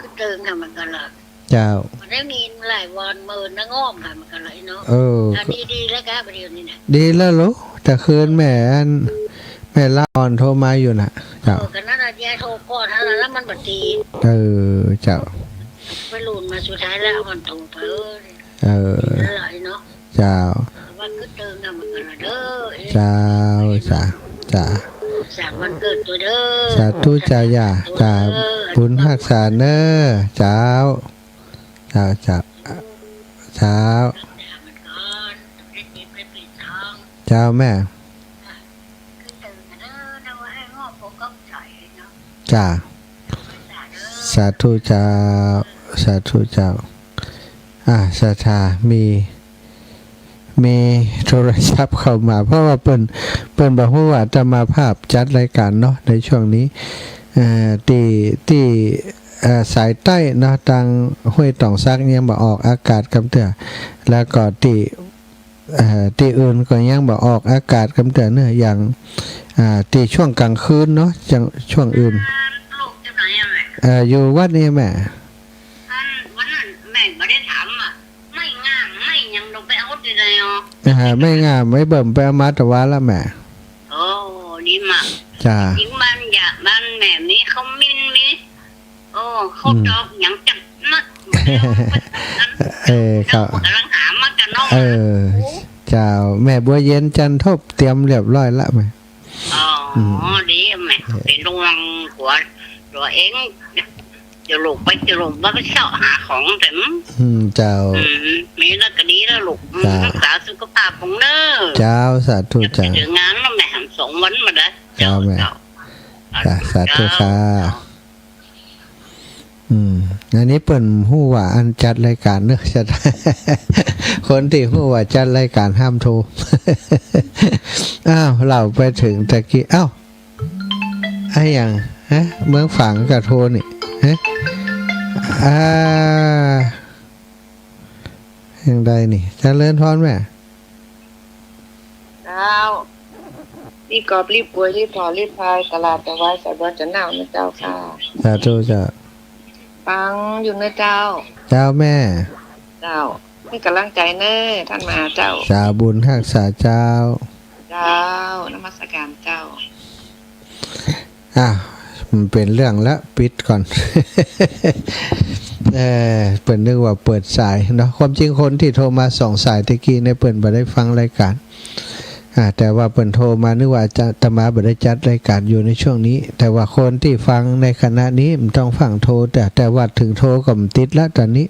ก็เดินกันเหมือนกันละเจ้ามันได้มีหลายวันเมินนะง้อมกันเหมือนกันเลยเนาะอันนี้ดีแล้วครับประเดี๋ยวนี้นะดีแล้วลูกแต่คืนแม่ล่าอ่อนโทรมาอยู่น่ะเจ้ากันนั่นน่ะยายโทรก่อนแล้วมันบัดดีเจ้าไปหลุนมาสุดท้ายแล้วมันโทรไปอะไรเนาะเจ้าวันก็เดินกันเหมือนกันละเด้อเจ้าจ้าสามวันเกิดตัวเด้อสาธุจ้าจ้าบุญรักษาเด้อเจ้าเจ้าแม่จ้าสาธุเจ้าศรัทธามีโทรศัพท์เข้ามาเพราะว่าเปิ้นบอกว่าจะมาภาพจัดรายการเนาะในช่วงนี้ที่สายใต้เนาะทางห้วยต่องซักยังบ่ออกอากาศกำเตือแล้วก็ที่อื่นก็ยังบ่ออกอากาศกำเตือเนอะอย่างที่ช่วงกลางคืนเนาะจังช่วงอื่นอยู่วัดนี่แม่วันนั้นแม่ไม่ได้ถามไม่งามไม่ยังลงไปเอาที่ไหนไม่งามไม่เบิ่มไปเอามาตะวันละแม่โอ้ดีมากจ้าจริงบ้านแม่นี้เขามินเขาดอกอย่างจัดนักเขากำลังหามากันน้องเจ้าแม่บัวเย็นจันทบเตรียมเรียบร้อยละแม่ดีแม่เป็นดวงหัวเองจะหลงมาไปเช่าหาของแต่เจ้ามีแล้วก็ดีแล้วลูกรักษาสุขภาพของเด้อเจ้าสาธุจ้าถึงงานแล้วแม่2 วันมาได้เจ้าแม่สาธุค่ะอันนี้เปิ่นฮู้ว่าอันจัดรายการเนอะจัดคนที่ฮู้ว่าจัดรายการห้ามโทรเราไปถึงตะกี้ไอ้อย่างเมืองฝังกับโทรนี่อย่างใดนี่จะเลื่อนทอนแม่รีบกอบรีบป่วยรีบถอรีบพายตลาดจะไว้ใส่บัตรจะหนาวนะเจ้าค่ะสาธุจ้าฟังอยู่นะเจ้าแม่เจ้าให้กำลังใจเน้ท่านมาเจ้าสาบุญรักษาเจ้า จ้านมัสการเจ้า มันเป็นเรื่องละปิดก่อน เปิ่นนึกว่าเปิดสายเนาะความจริงคนที่โทรมา2 สายตะกี้ในเปิ่นบ่ได้ฟังรายการแต่ว่าเปิ่นโทรมานึกว่าจะตมาบ่ได้จัดรายการอยู่ในช่วงนี้ แต่ว่าคนที่ฟังในขณะนี้มันต้องฟังโทรแต่ว่าถึงโทรก็มันติดแล้วตอนนี้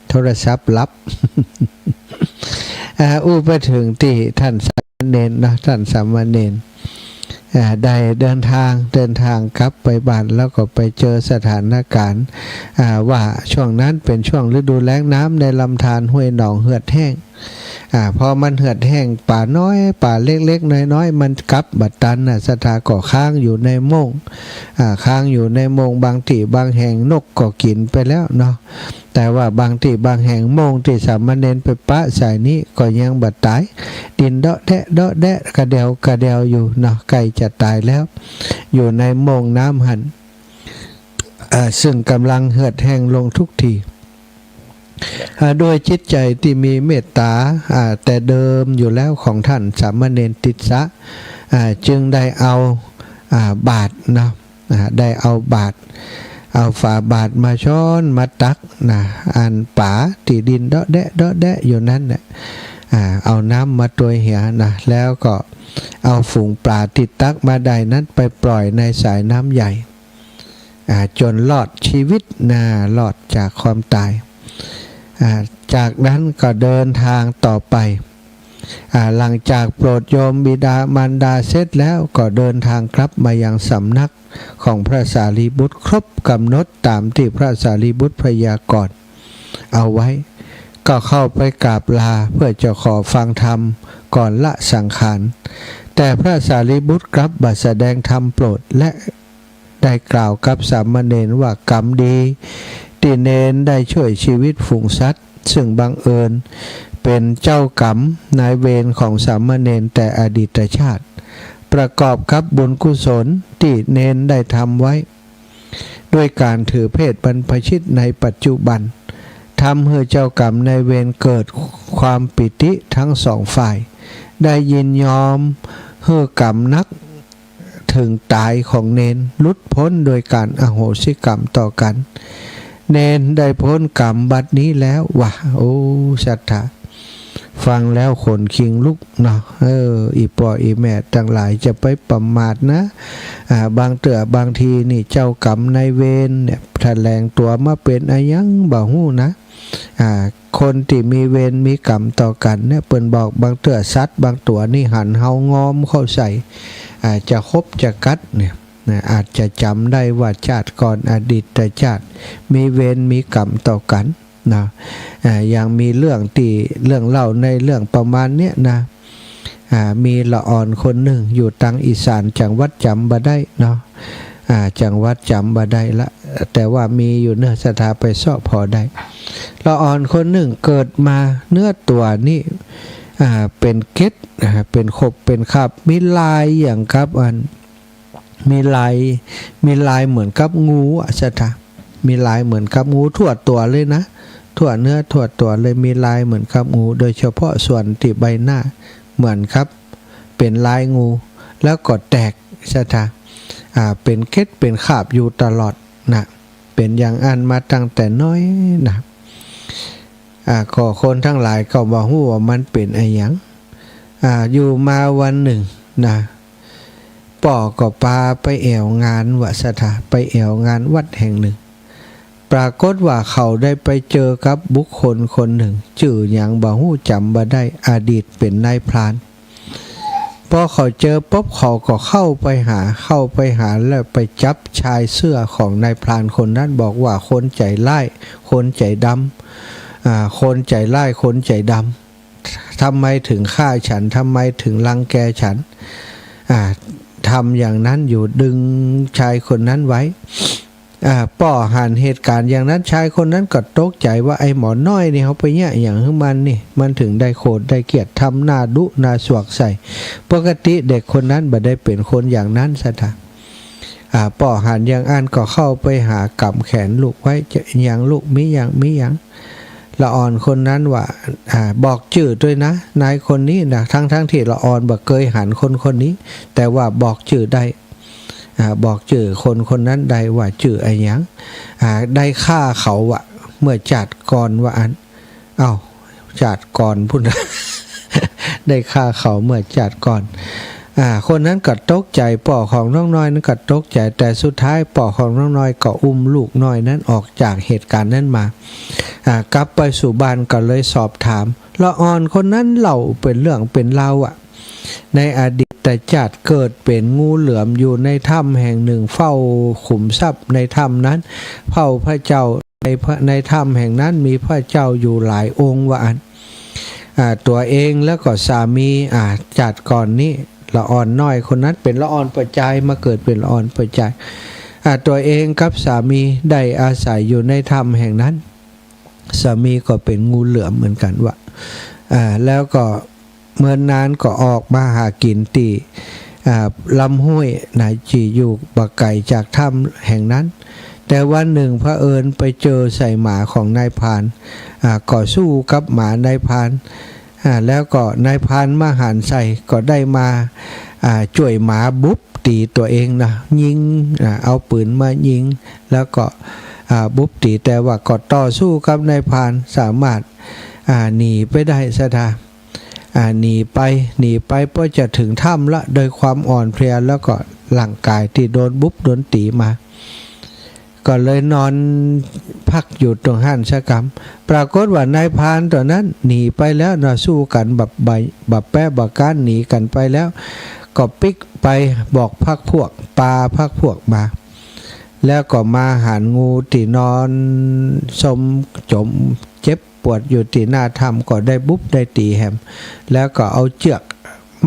โทรศัพท์รับ ไปถึงที่ท่านสามเณรนะท่านสามเณรได้เดินทางกลับไปบ้านแล้วก็ไปเจอสถานการณ์ว่าช่วงนั้นเป็นช่วงฤดูแล้งน้ำในลำธารห้วยหนองเหือดแห้งพอมันเหือดแห้งป่าน้อยป่าเล็กๆน้อยๆมันกลับบัดตันสถาก็ค้างอยู่ในโมงค้างอยู่ในโมงบางที่บางแห่งนกก็กินไปแล้วเนาะแต่ว่าบางที่บางแห่งโมงที่สามเณรไปปะสายนี้ก็ยังบัดตายดินเดาะแดะกระเดวอยู่เนาะใกล้จะตายแล้วอยู่ในโมงน้ำหันซึ่งกำลังเหือดแห้งลงทุกทีโดยจิตใจที่มีเมตตาแต่เดิมอยู่แล้วของท่านสามเณรติสสะจึงได้เอาบาตรนะได้เอาบาตรเอาฝาบาตรมาช้อนมาตักนะอันป่าที่ดินเดาะแดะอยู่นั้นเนี่ยเอาน้ำมาตัวเหียนะแล้วก็เอาฝูงปลาติดตักมาได้นั้นไปปล่อยในสายน้ำใหญ่จนรอดชีวิตรอดจากความตายจากนั้นก็เดินทางต่อไปหลังจากโปรดโยมบิดามารดาเสร็จแล้วก็เดินทางกลับมายังสำนักของพระสารีบุตรครบกำหนดตามที่พระสารีบุตรพยากรณ์เอาไว้ก็เข้าไปกราบลาเพื่อจะขอฟังธรรมก่อนละสังขารแต่พระสารีบุตรกลับบัดแสดงธรรมโปรดและได้กล่าวกับสามเณรว่ากรรมดีที่เณรได้ช่วยชีวิตฝูงสัตว์ซึ่งบังเอิญเป็นเจ้ากรรมนายเวรของสามเณรแต่อดีตชาติประกอบกับบุญกุศลที่เณรได้ทำไว้ด้วยการถือเพศบรรพชิตในปัจจุบันทำให้เจ้ากรรมนายเวรเกิดความปิติทั้งสองฝ่ายได้ยินยอมให้กรรมนักถึงตายของเณรหลุดพ้นโดยการอโหสิกรรมต่อกันเณรได้พ้นกรรมบัดนี้แล้วว่ะโอ้ศรัทธาฟังแล้วขนคิงลุกเนาะอีปออีแม่ทั้งหลายจะไปประมาทนะบางทีนี่เจ้ากรรมนายเวรเนี่ยแถลงตัวมาเป็นอายังบ่ฮู้นะคนที่มีเวรมีกรรมต่อกันเนี่ยเปิ้นบอกบางเตือสัตว์บางตัวนี่หันเฮางอมเข้าใส่จะคบจะกัดเนี่ยอาจจะจำได้ว่าชาติก่อนอดีตชาติมีเวรมีกรรมต่อกันนะยังมีเรื่องเล่าในเรื่องประมาณเนี้ยนะมีละอ่อนคนหนึ่งอยู่ทางอีสานจังหวัดจำบ่ได้เนาะจังหวัดจำบ่ได้ละแต่ว่ามีอยู่เนื้อสถาไปซ่อพอได้ละอ่อนคนหนึ่งเกิดมาเนื้อตัวนี่เป็นเกล็ดเป็นขบเป็นคาบมีลายอย่างครับมีลายเหมือนกับงูสถามีลายเหมือนกับงูทั่วตัวเลยนะทั่วเนื้อทั่วตัวเลยมีลายเหมือนกับงูโดยเฉพาะส่วนที่ใบหน้าเหมือนครับเป็นลายงูแล้วก็แตกสถาเป็นเกล็ดเป็นคาบอยู่ตลอดนะเป็นอย่างอันมาตั้งแต่น้อยนะก็คนทั้งหลายก็บอกว่ามันเป็นอะไรอย่างอยู่มาวันหนึ่งนะป่อก็พาไปแอวงานวัดสถาไปแอวงานวัดแห่งหนึ่งปรากฏว่าเขาได้ไปเจอกับบุคคลคนหนึ่งชื่ออย่างบ่ฮู้จำบ่ได้อดีตเป็นนายพรานพอเขาเจอปุ๊บเขาก็เข้าไปหาแล้วไปจับชายเสื้อของนายพรานคนนั้นบอกว่าคนใจร้ายคนใจดำคนใจร้ายคนใจดำทำไมถึงฆ่าฉันทำไมถึงรังแกฉันทำอย่างนั้นอยู่ดึงชายคนนั้นไว้ป่อหันเหตุการณ์อย่างนั้นชายคนนั้นก็ตกใจว่าไอ้หมอน้อยนี่เขาไปเนี่ยอย่างของมันนี่มันถึงได้โกรธได้เกลียดทำหน้าดุหน้าสวกใส่ปกติเด็กคนนั้นบ่ได้เป็นคนอย่างนั้นซะท่าป่อหันอย่างอันก็เข้าไปหากำแขนลูกไว้จะอย่างลูกมีอย่าง ละอ่อนคนนั้นว่าบอกชื่อด้วยนะนายคนนี้นะทั้งที่ละอ่อนบ่เคยหันคนนี้แต่ว่าบอกชื่อได้บอกชื่อคนนั้นได้ว่าชื่อไอ้หยังได้ฆ่าเขาอะเมื่อจัดก่อนว่าอันจัดก่อนพุ่น ได้ฆ่าเขาเมื่อจัดก่อนคนนั้นก็ตกใจป่อของน้องน้อยนั้นก็ตกใจแต่สุดท้ายป่อของน้องน้อยก็อุ้มลูกน้อยนั้นออกจากเหตุการณ์นั้นมากลับไปสู่บ้านก็เลยสอบถามละอ่อนคนนั้นเล่าเป็นเรื่องเป็นเล่าในอดีตชาติเกิดเป็นงูเหลือมอยู่ในถ้ำแห่งหนึ่งเฝ้าขุมทรัพย์ในถ้ำนั้นเฝ้าพระเจ้าในถ้ำแห่งนั้นมีพระเจ้าอยู่หลายองค์ว่าอันตัวเองแล้วก็สามีจัดก่อนนี้ละอ่อนน้อยคนนั้นเป็นละอ่อนประจายมาเกิดเป็นละอ่อนประจายตัวเองกับสามีได้อาศัยอยู่ในถ้ำแห่งนั้นสามีก็เป็นงูเหลือมเหมือนกันว่าแล้วก็เมื่อนานก็ออกมาหากินตีลำห้วยนายจีอยู่บักไก่จากถ้ำแห่งนั้นแต่วันหนึ่งพระเอิญไปเจอใส่หมาของนายพรานก็สู้กับหมานายพรานแล้วก็นายพรานมาหันใส่ก็ได้มาช่วยหมาบุบตีตัวเองนะยิงเอาปืนมายิงแล้วก็บุบตีแต่ว่าก็ต่อสู้กับนายพรานสามารถหนีไปได้ซะท่าหนีไปเพื่อจะถึงถ้ำละโดยความอ่อนเพลียแล้วก็ร่างกายที่โดนบุบโดนตีมาก็เลยนอนพักอยู่ตรงห้านชะกรรมปรากฏว่านายพรานตัวนั้นหนีไปแล้วนะสู้กันแบบแปะบักการหนีกันไปแล้วก็ปิกไปบอกพักพวกปลาพักพวกมาแล้วก็มาหันงูตีนอนสมจมเจ็บปวดอยู่ที่หน้าถ้ำก็ได้บุบได้ตีแหมแล้วก็เอาเชือก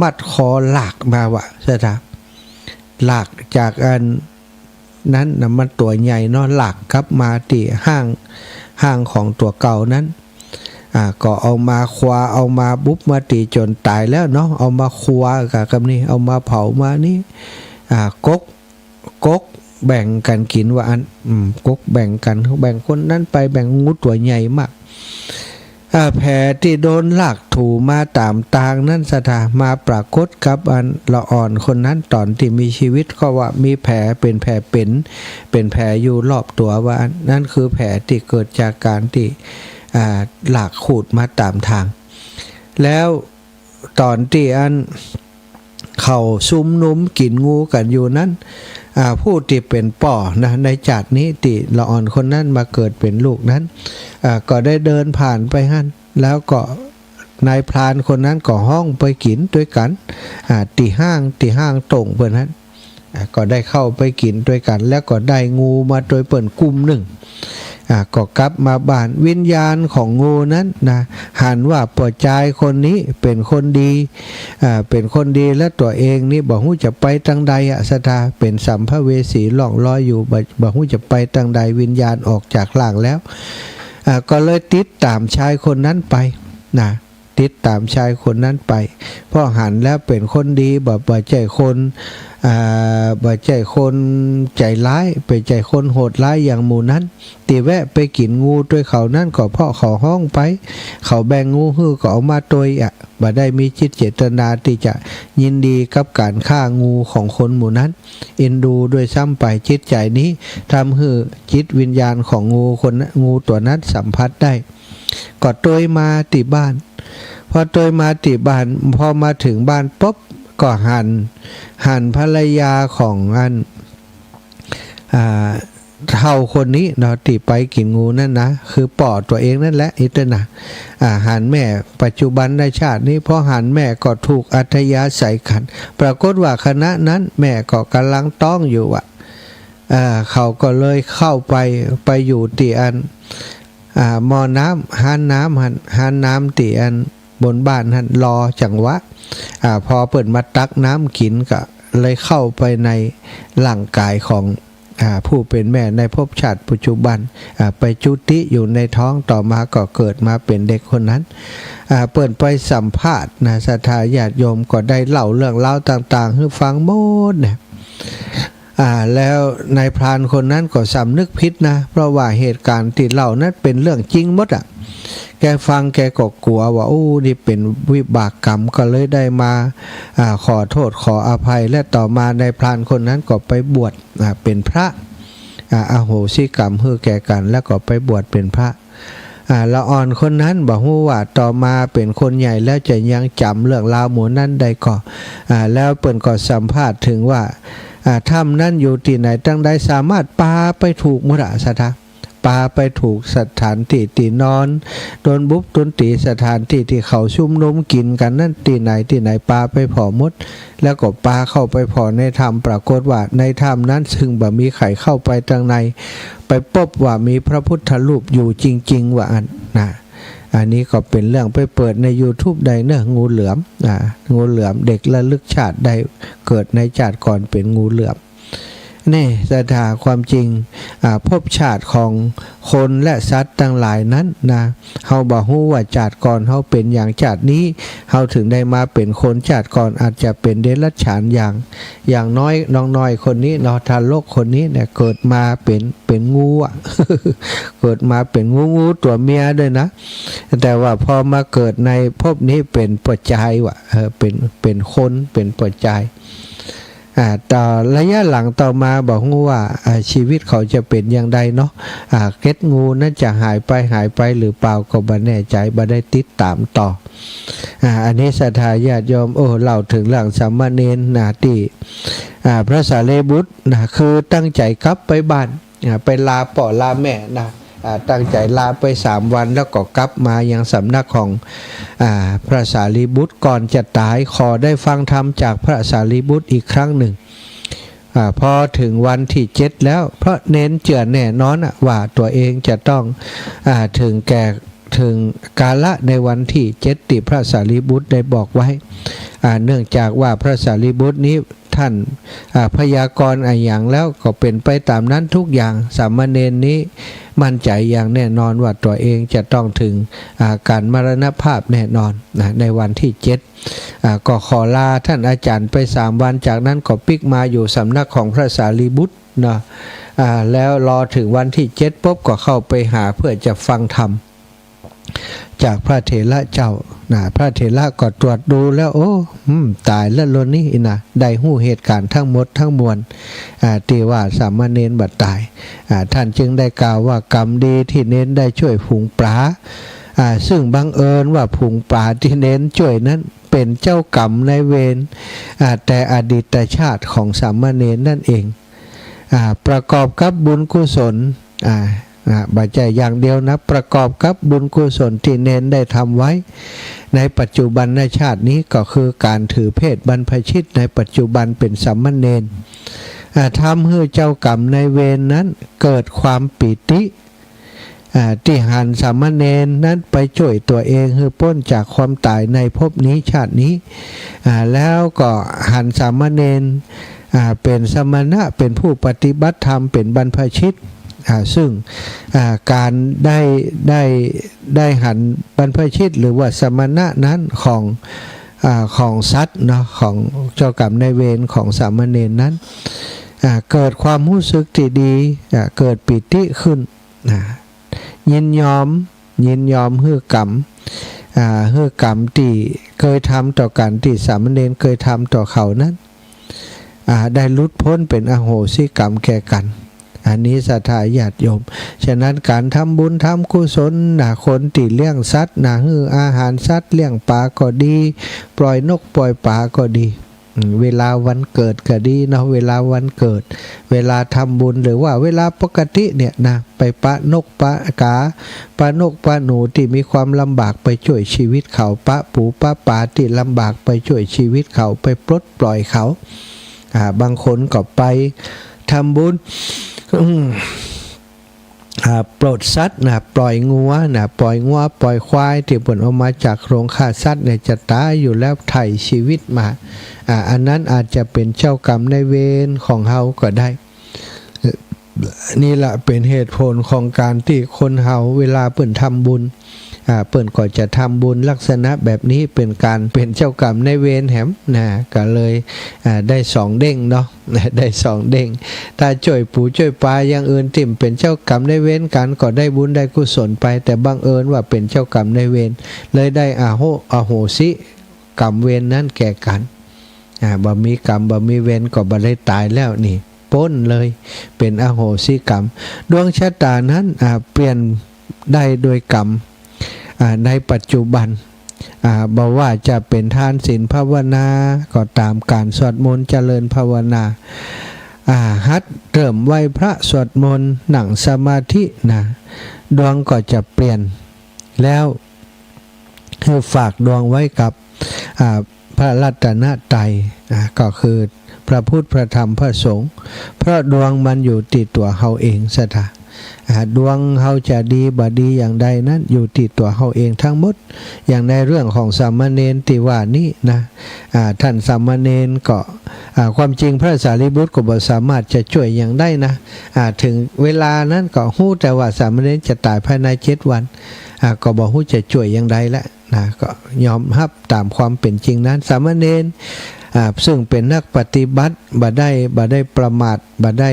มัดคอหลากมาวะใช่ไหมหลากจากอันนั้นนะมันตัวใหญ่เนาะหลากครับมาที่ห้างของตัวเก่านั้นก็เอามาคว้าเอามาบุบมาตีจนตายแล้วเนาะเอามาคว้ากับคำนี้เอามาเผามานี่กกแบ่งกันกินว่าอันกกแบ่งกันเขาแบ่งคนนั้นไปแบ่งงูตัวใหญ่มากแผลที่โดนลากถูมาตามตางนั้นสถามาปรากฏกับอันละอ่อนคนนั้นตอนที่มีชีวิตก็ว่ามีแผลเป็นแผลเป็นแผลอยู่รอบตัวว่านั่นคือแผลที่เกิดจากการที่หลากขูดมาตามทางแล้วตอนที่อันเขาซุ่มนุ้มกินงูกันอยู่นั้นผู้ที่เป็นป่อนะในจัดนี้ติละอ่อนคนนั้นมาเกิดเป็นลูกนั้นก็ได้เดินผ่านไปหั่นแล้วก็นายพรานคนนั้นก็ห้องไปกินด้วยกันตีห้างตรงเพื่อนนั้นก็ได้เข้าไปกินด้วยกันแล้วก็ได้งูมาโดยเปิ่นกลุ่มหนึ่งก็กลับมาบ้านวิญญาณของงูนั้นนะหันว่าปอจายคนนี้เป็นคนดีเป็นคนดีและตัวเองนี่บอกฮู้จะไปทางใดสถาเป็นสัมภเวสีล่องลอยอยู่บอกฮู้จะไปทางใดวิญญาณออกจากร่างแล้วก็เลยติดตามชายคนนั้นไปนะติดตามชายคนนั้นไปเพราะหันแล้วเป็นคนดีบ่ใจคนบ่ใจคนใจร้ายไปใจคนโหดร้ายอย่างหมู่นั้นตีแวะไปกินงูด้วยเขานั่นก็เพราะเขาห้องไปเขาแบ่งงูฮือก็เอามาตัวบ่ได้มีจิตเจตนาที่จะยินดีกับการฆ่างูของคนหมู่นั้นเอ็นดูด้วยซ้ำไปจิตใจนี้ทำให้จิตวิญญาณของงูตัวนั้นสัมผัสได้ก็ตัวมาที่บ้านพอตัวมาที่บ้านพอมาถึงบ้านปุ๊บก็หันภรรยาของอันเท่าคนนี้เนาะที่ไปกินงูนั่นนะคือปอดตัวเองนั่นแหละอิตนะหันแม่ปัจจุบันในชาตินี้พอหันแม่ก็ถูกอัธยาศัยขันปรากฏว่าคณะนั้นแม่ก็กำลังต้องอยู่เขาก็เลยเข้าไปอยู่ที่อันหม้อน้ำห้านน้ำที่อันบนบ้านหันรอจังหวะพอเปิดมาตักน้ำกินก็เลยเข้าไปในร่างกายของผู้เป็นแม่ในภพชาติปัจจุบันไปจุติอยู่ในท้องต่อมาก็เกิดมาเป็นเด็กคนนั้นเปิดไปสัมภาษณ์ศรัทธาญาติโยมก็ได้เล่าเรื่องเล่าต่างๆให้ฟังหมดเนี่ย แล้วนายพรานคนนั้นก็สำนึกผิดนะเพราะว่าเหตุการณ์ที่เล่านั้นเป็นเรื่องจริงหมดแกฟังแกก็กลัวว่าโอ้นี่เป็นวิบากกรรมก็เลยได้มาขอโทษขออภัยและต่อมานายพรานคนนั้นก็ไปบวชเป็นพระอโหสิกรรมให้แก่กันแล้วก็ไปบวชเป็นพระละอ่อนคนนั้นบอกว่าต่อมาเป็นคนใหญ่แล้วจะยังจำเรื่องราวหมู่นั้นได้ก็แล้วเปิ่นก็สัมภาษณ์ถึงว่าถ้ำนั้นอยู่ที่ไหนตั้งได้สามารถปาไปถูกมุระสถาปาไปถูกสถานที่ที่นอนโดนบุบต้นตีสถานที่ที่เขาชุมนุมกินกันนั่นที่ไหนปาไปผอมดแล้วก็ปาเข้าไปผอในถ้ำปรากฏว่าในถ้ำนั้นซึ่งบ่มีไข่เข้าไปทางในไปพบว่ามีพระพุทธรูปอยู่จริงๆว่าอันนี้ก็เป็นเรื่องไปเปิดใน YouTube ได้เนอะงูเหลือมงูเหลือมเด็กระลึกชาติได้เกิดในชาติก่อนเป็นงูเหลือมนี่สถาความจริงภพชาติของคนและสัตว์ทั้งหลายนั้นนะเฮาบ่ฮู้ว่าชาติก่อนเฮาเป็นอย่างชาตินี้เฮาถึงได้มาเป็นคนชาติก่อนอาจจะเป็นเดรัจฉานอย่างน้อยน้องน้อยคนนี้นอทารกคนนี้เนี่ยเกิดมาเป็นงูเกิดมาเป็นงูตัวเมียด้วยนะแต่ว่าพอมาเกิดในภพนี้เป็นปัจจัยว่ะเป็นคนเป็นปัจจัยต่อระยะหลังต่อมาบอกว่าชีวิตเขาจะเป็นอย่างไรเนาะเกล็ดงูนั้นจะหายไปหรือเปล่าก็บ่แน่ใจบ่ได้ติดตามต่ออันนี้ศรัทธาญาติโยมเล่าถึงเรื่องสามเณรที่พระสารีบุตรคือตั้งใจกลับไปบ้านไปลาพ่อลาแม่ตั้งใจลาไป3 วันแล้วก็กลับมายังสำนักของพระสารีบุตรก่อนจะตายขอได้ฟังธรรมจากพระสารีบุตรอีกครั้งหนึ่งพอถึงวันที่7แล้วเพราะเน้นเจือแน่นอนว่าตัวเองจะต้องถึงกาละในวันที่7ที่พระสารีบุตรได้บอกไว้เนื่องจากว่าพระสารีบุตรนี้ท่านพยากรณ์อย่างแล้วก็เป็นไปตามนั้นทุกอย่างสามเณรนี้มั่นใจอย่างแน่นอนว่าตัวเองจะต้องถึงการมรณภาพแน่นอนในวันที่7ก็ขอลาท่านอาจารย์ไป3 วันจากนั้นก็ปิกมาอยู่สำนักของพระสารีบุตรแล้วรอถึงวันที่7ปุ๊บก็เข้าไปหาเพื่อจะฟังธรรมจากพระเถระเจ้าพระเถระก็ตรวจดูแล้วตายแล้วล้นนี้ได้หู้เหตุการณ์ทั้งหมดทั้งมวลที่ว่าสามเณรบัดตายท่านจึงได้กล่าวว่ากรรมดีที่เน้นได้ช่วยฝูงปลาซึ่งบังเอิญว่าฝูงปลาที่เน้นช่วยนั้นเป็นเจ้ากรรมนายเวรแต่อดีตชาติของสามเณรนั่นเองประกอบกับบุญกุศลบาใจอย่างเดียวนะประกอบกับบุญกุศลที่เน้นได้ทำไว้ในปัจจุบันในชาตินี้ก็คือการถือเพศบรรพชิตในปัจจุบันเป็นสามเณรทำให้เจ้ากรรมในเวรนั้นเกิดความปิติที่หันสามเณรนั้นไปช่วยตัวเองให้พ้นจากความตายในภพนี้ชาตินี้แล้วก็หันสามเณรเป็นสมณะเป็นผู้ปฏิบัติธรรมเป็นบรรพชิตซึ่งการได้หันบรรพชิตหรือว่าสมณะนั้นของสัตว์เนาะของเจ้ากรรมนายเวรของสามเณรนั้นเกิดความรู้สึกที่ดีเกิดปิติขึ้นยินยอมฮือกรรมที่เคยทำต่อกันที่สามเณรเคยทำต่อเขานั้นได้หลุดพ้นเป็นอโหสิกรรมแก่กันอันนี้ศรัทธาญาติโยมฉะนั้นการทำบุญทำกุศลคนที่เลี้ยงสัตว์ฮืออาหารสัตว์เลี้ยงปลาก็ดีปล่อยนกปล่อยปลาก็ดีเวลาวันเกิดก็ดีเนาะเวลาวันเกิดเวลาทำบุญหรือว่าเวลาปกติเนี่ยไปปะนกปะกาปะนกปะหนูที่มีความลำบากไปช่วยชีวิตเขาปะปูปะปลาที่ลำบากไปช่วยชีวิตเขาไปปลดปล่อยเขาบางคนก็ไปทำบุญปลดสัตว์ปล่อยงัวปล่อยควายที่ผลออกมาจากโรงฆ่าสัตว์จะตายอยู่แล้วไถ่ชีวิตมาอันนั้นอาจจะเป็นเจ้ากรรมนายเวรของเฮาก็ได้นี่แหละเป็นเหตุผลของการที่คนเฮาเวลาเปิ่นทำบุญ เปิ่นก็จะทำบุญลักษณะแบบนี้เป็นการเป็นเจ้ากรรมในเวรแหมนะก็เลยได้2 เด้งเนาะได้2 เด้งถ้าช่วยปู่ช่วยปลาอย่างอื่นติ่มเป็นเจ้ากรรมในเวรกันก็ได้บุญได้กุศลไปแต่บังเอิญว่าเป็นเจ้ากรรมในเวรเลยได้อโหสิกรรมเวรนั้นแก่กันบ่มีกรรมบ่มีเวรก็บ่ได้ตายแล้วนี่พ้นเลยเป็นอโหสิกรรมดวงชะตานั้นเปลี่ยนได้โดยกรรมในปัจจุบันบอกว่าจะเป็นทานศีลภาวนาก็ตามการสวดมนต์เจริญภาวนาหัดเริ่มไหว้พระสวดมนต์นั่งสมาธินะดวงก็จะเปลี่ยนแล้วให้ฝากดวงไว้กับพระรัตนตรัยก็คือพระพุทธพระธรรมพระสงฆ์เพราะดวงมันอยู่ที่ตัวเฮาเองซะท่าดวงเฮาจะดีบ่ดีอย่างใดนั้นอยู่ที่ตัวเฮาเองทั้งหมดอย่างในเรื่องของสามเณรที่ว่านี้นะท่านสามเณรก็ความจริงพระสารีบุตรก็บ่สามารถจะช่วยอย่างได้นะถึงเวลานั้นก็ฮู้แต่ว่าสามเณรจะตายภายใน7 วันก็บ่ฮู้จะช่วยอย่างใดละนะก็ยอมรับตามความเป็นจริงนั้นสามเณรซึ่งเป็นนักปฏิบัติบ่ได้ประมาทบ่ได้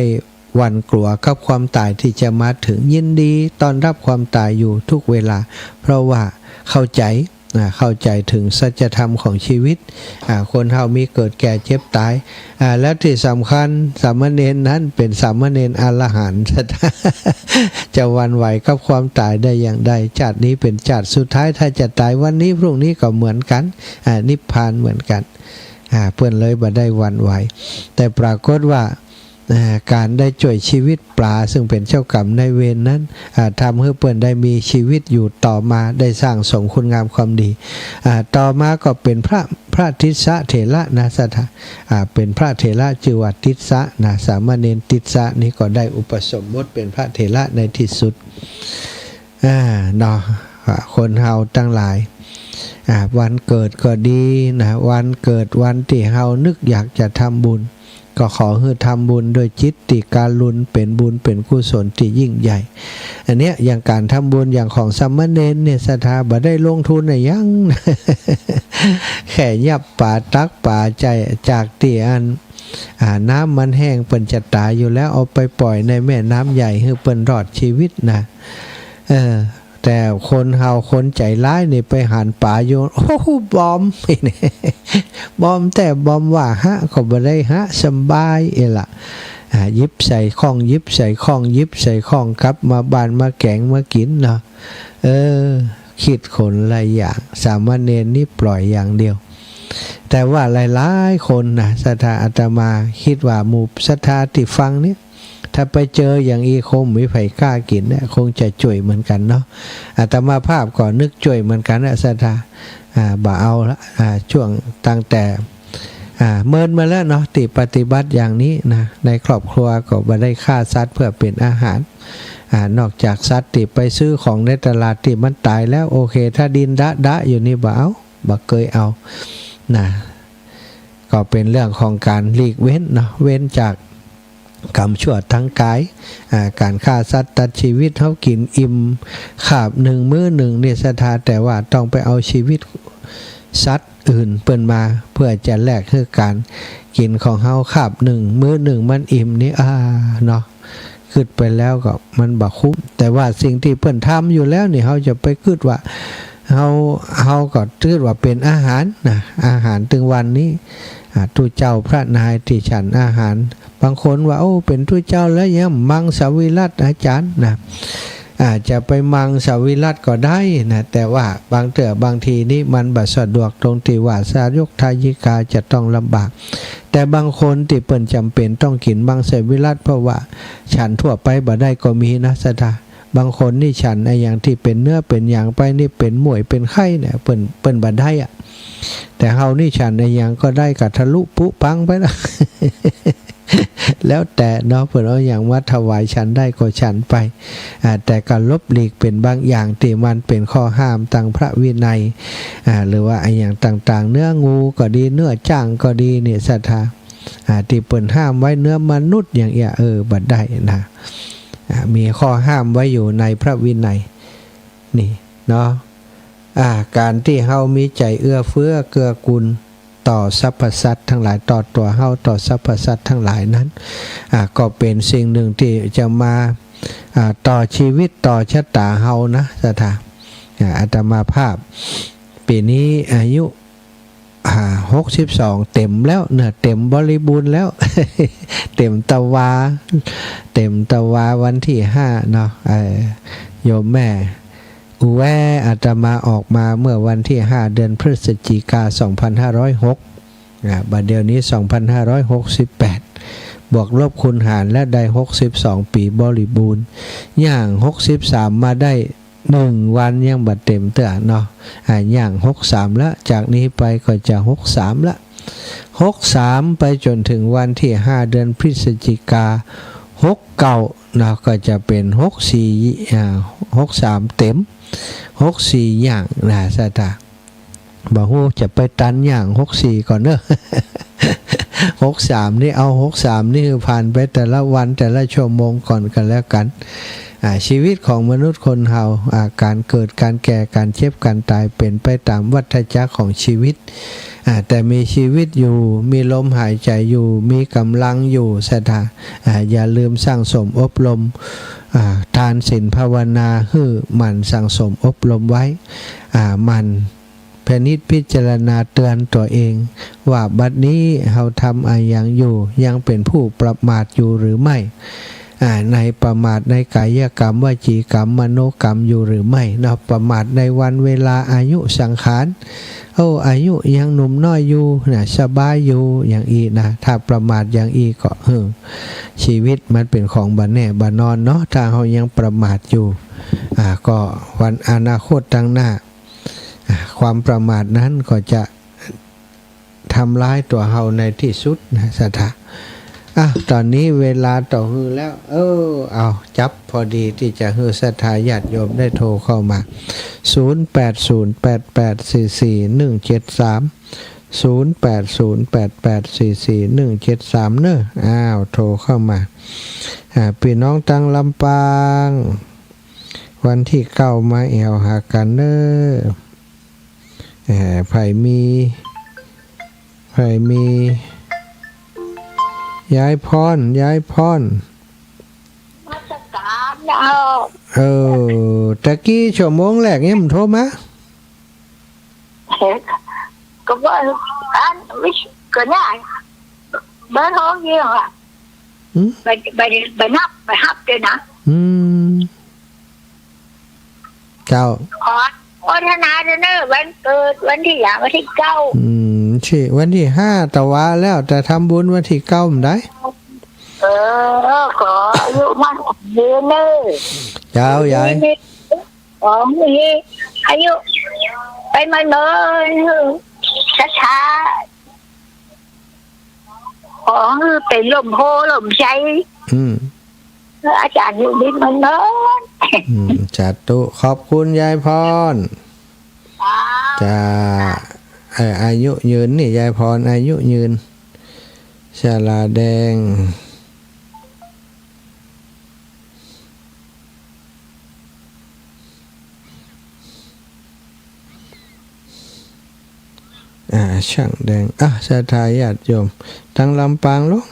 หวั่นกลัวกับความตายที่จะมาถึงยินดีต้อนรับความตายอยู่ทุกเวลาเพราะว่าเข้าใจถึงสัจธรรมของชีวิตคนเฮามีเกิดแก่เจ็บตายและที่สำคัญสามเณรนั้นเป็นสามเณรอรหันต์ จะหวั่นไหวกับความตายได้อย่างใดชาตินี้เป็นชาติสุดท้ายถ้าจะตายวันนี้พรุ่งนี้ก็เหมือนกันนิพพานเหมือนกันเพื่อนเลยบ่ได้หวั่นไหวแต่ปรากฏว่าการได้ช่วยชีวิตปลาซึ่งเป็นเจ้ากรรมนายเวรนั้นทำให้เพื่อนได้มีชีวิตอยู่ต่อมาได้สร้างสมคุณงามความดีต่อมาก็เป็นพระทิสะเถระนะสัทธาเป็นพระเถระชื่อว่าทิสะนะสามเณรทิสะนี้ก็ได้อุปสมบทเป็นพระเถระในที่สุดเนาะคนเฮาทั้งหลายวันเกิดก็ดีนะวันเกิดวันที่เฮานึกอยากจะทำบุญก็ขอให้ทำบุญโดยจิตติการุณเป็นบุญเป็นกุศลที่ยิ่งใหญ่อันเนี้ยอย่างการทำบุญอย่างของสามเณรเนี่ยศรัทธาบ่ได้ลงทุนอะไรยัง แค่ยับป่าตักป่าใจจากที่น้ำมันแห้งเปิ้นจะตายอยู่แล้วเอาไปปล่อยในแม่น้ำใหญ่ให้เปิ้นรอดชีวิตนะแต่คนเฮาคนใจร้ายนี่ไปหันป่าโยนโอ้โหบอมนี่บอมแต่บอมว่าฮะก็บ่ได้ฮะสบายล่ะยิบใส่ข้องยิบใส่ข้องยิบใส่ข้องกลับมาบ้านมาแกงมากินเนาะคิดคนหลายอย่างสามเณรนี่ปล่อยอย่างเดียวแต่ว่าหลายๆคนนะศรัทธาอาตมาคิดว่าหมู่ศรัทธาที่ฟังเนี่ยถ้าไปเจออย่างอีคงมีไผกล้ากินเนี่ยคงจะจ่วยเหมือนกันเนาะอาตมาภาพก็นึกจ่วยเหมือนกันนะศรัทธาบ่เอาละช่วงตั้งแต่เมินมาแล้วเนาะติปฏิบัติอย่างนี้นะในครอบครัวก็บ่ได้ฆ่าสัตว์เพื่อเป็นอาหารนอกจากสัตว์ที่ไปซื้อของในตลาดที่มันตายแล้วโอเคถ้าดินดะอยู่นี่บ่เอาบ่เคยเอานะก็เป็นเรื่องของการหลีกเว้นเนาะเว้นจากกรรมชั่วทั้งกายการฆ่าสัตว์ตัดชีวิตเขากินอิ่มขาบหนึ่งมื้อหนึ่งเนี่ยศรัทธาแต่ว่าต้องไปเอาชีวิตสัตว์อื่นเปิ้นมาเพื่อจะแลกคือการกินของเขาขาบหนึ่งมื้อหนึ่งมันอิ่มนี่เนาะคิดไปแล้วก็มันบ่คุ้มแต่ว่าสิ่งที่เปิ้นทำอยู่แล้วนี่เขาจะไปคิดว่าเขาก็คิดว่าเป็นอาหารนะอาหารถึงวันนี้ทูเจ้าพระนายที่ฉันอาหารบางคนว่าโอ้เป็นทูเจ้าแล้วยังมังสวิรัตอาจารย์นะอาจจะไปมังสวิรัตก็ได้นะแต่ว่าบางทีนี่มันบ่สะดวกตรงที่ว่าสายกทายิกาจะต้องลำบากแต่บางคนที่เปิ้นจำเป็นต้องกินมังสวิรัตเพราะว่าฉันทั่วไปบ่ได้ก็มีนะสตาบางคนนี่ฉันไอ้อย่างที่เป็นเนื้อเป็นอย่างไปนี่เป็นหมวยเป็นไข้เนี่ยเปิ้นบ่ได้แต่เฮานี่ฉันไอ้อย่างก็ได้กับทะลุปุปังไปนะ แล้วแต่เนาะเพื่อนเอาอย่างว่าถวายฉันได้ก็ฉันไปแต่การลบหลีกเป็นบางอย่างที่มันเป็นข้อห้ามทางพระวินัยหรือว่าไอ้อย่างต่างๆเนื้องูก็ดีเนื้อจ้างก็ดีเนี่ยศรัทธาที่เปิ้นห้ามไว้เนื้อมนุษย์อย่างบัดได้นะมีข้อห้ามไว้อยู่ในพระวินัยนี่เนาะ การที่เฮามีใจเอื้อเฟื้อเกื้อกูลต่อสรรพสัตว์ทั้งหลายต่อตัวเฮาต่อสรรพสัตว์ทั้งหลายนั้นก็เป็นสิ่งหนึ่งที่จะมาต่อชีวิตต่อชะตาเฮานะสถาอาตมาภาพปีนี้อายุ62เต็มแล้วเนี่ยเต็มบริบูรณ์แล้ว เต็มตะวาวันที่5เนาะโยมแม่อุแวอาตมาออกมาเมื่อวันที่5เดือนพฤศจิกา2506บัดเดี๋ยวนี้2568บวกลบคูณหารและได้62ปีบริบูรณ์ย่าง63มาได้1วันยังบัดเต็มเตอะเนาะย่าง63แล้วจากนี้ไปก็จะ63ละ63ไปจนถึงวันที่5เดือนพฤศจิกา69เนาะก็จะเป็น63เต็ม64อย่างนะสตาบ่ฮู้จะไปตันอย่าง64ก่อนเนอะ 63นี่เอา63นี่คือผ่านไปแต่ละวันแต่ละชั่วโมงก่อนกันแล้วกันชีวิตของมนุษย์คนเฮาการเกิดการแก่การเจ็บการตายเป็นไปตามวัฏจักรของชีวิตแต่มีชีวิตอยู่มีลมหายใจอยู่มีกำลังอยู่สถาอย่าลืมสร้างสมอบรมทานศีลภาวนาให้มันสั่งสมอบรมไว้มันพิจารณาเตือนตัวเองว่าบัดนี้เราทำอะไรอย่างอยู่ยังเป็นผู้ประมาทอยู่หรือไม่ในประมาทในกายกรรมวจีกรรมมโนกรรมอยู่หรือไม่นะประมาทในวันเวลาอายุสังขารอายุยังหนุ่มน้อยอยู่นะสบายอยู่อย่างอีนะถ้าประมาทอย่างอีก็ชีวิตมันเป็นของบันแน่บันนอนเนาะถ้าเรายังประมาทอยู่ก็วันอนาคตตั้งหน้าความประมาทนั้นก็จะทำร้ายตัวเราในที่สุดนะสถาตอนนี้เวลาต่อฮือแล้วเอาจับพอดีที่จะฮือศรัทธาญาติโยมได้โทรเข้ามา0808844173 เนอะโทรเข้ามาพี่น้องตังลำปางวันที่9มาแอวหากันเนอะไผมียายพรมาสการเนาะตะกี้ชั่วโมงแรกเนี่ยมันโทรมาก็ว่าอันวิชก็ได้เบอร์โทรเยอะอ่ะไปนับไปฮับด้วยนะเจ้าขอพัฒนาเนอะวันเกิดวันที่อย่างวันที่9ชื่อวันที่5แต่ว่าแล้วแต่ทำบุญวันที่9มันได้ขออายุมันยืนเนอะเจ้ายายของมีอายุไปมาเนินช้าๆของเป็นลมโพลมใจอาจารย์อยู่ดินมันเนินจัดตุขอบคุณยายพรจ้าอายุยืนนี่ยายพรอายุยืนชาลาแดงช่างแดงศรัทธาญาติโยมทั้งลำปางลูก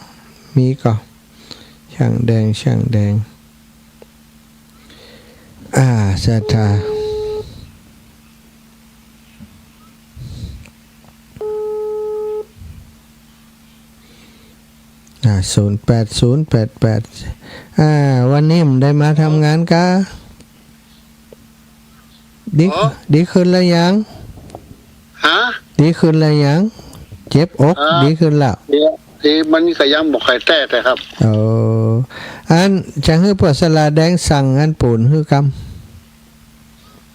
มีก็ช่างแดงศรัทธา08088วันนี้ผมได้มาทำงานกะดีขึ้นแล้วยังดีขึ้นแล้วยังเจ็บอกดีขึ้นแล้วที่มันก็ยังบอกใครแต่ครับอันจะให้ปวดสลาแดงสั่งอันปูนคือกรรม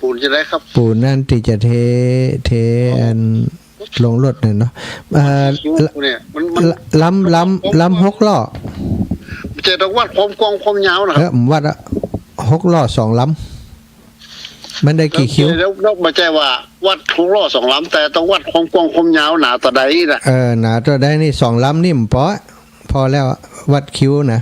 ปูนจะได้ครับปูนนั่นที่จะเทอันลงรถเนี่ยเนาะลำ6 ล้อจะต้องวัดความกว้างความยาวนะครับวัด6 ล้อ2 ลำมันได้กี่คิ้วแล้วไม่ใช่ว่าวัด6 ล้อ2 ลำแต่ต้องวัดความกว้างความยาวหนาต่อใดนะหนาต่อใดนี่2 ลำนี่พอแล้ววัดคิ้วนะ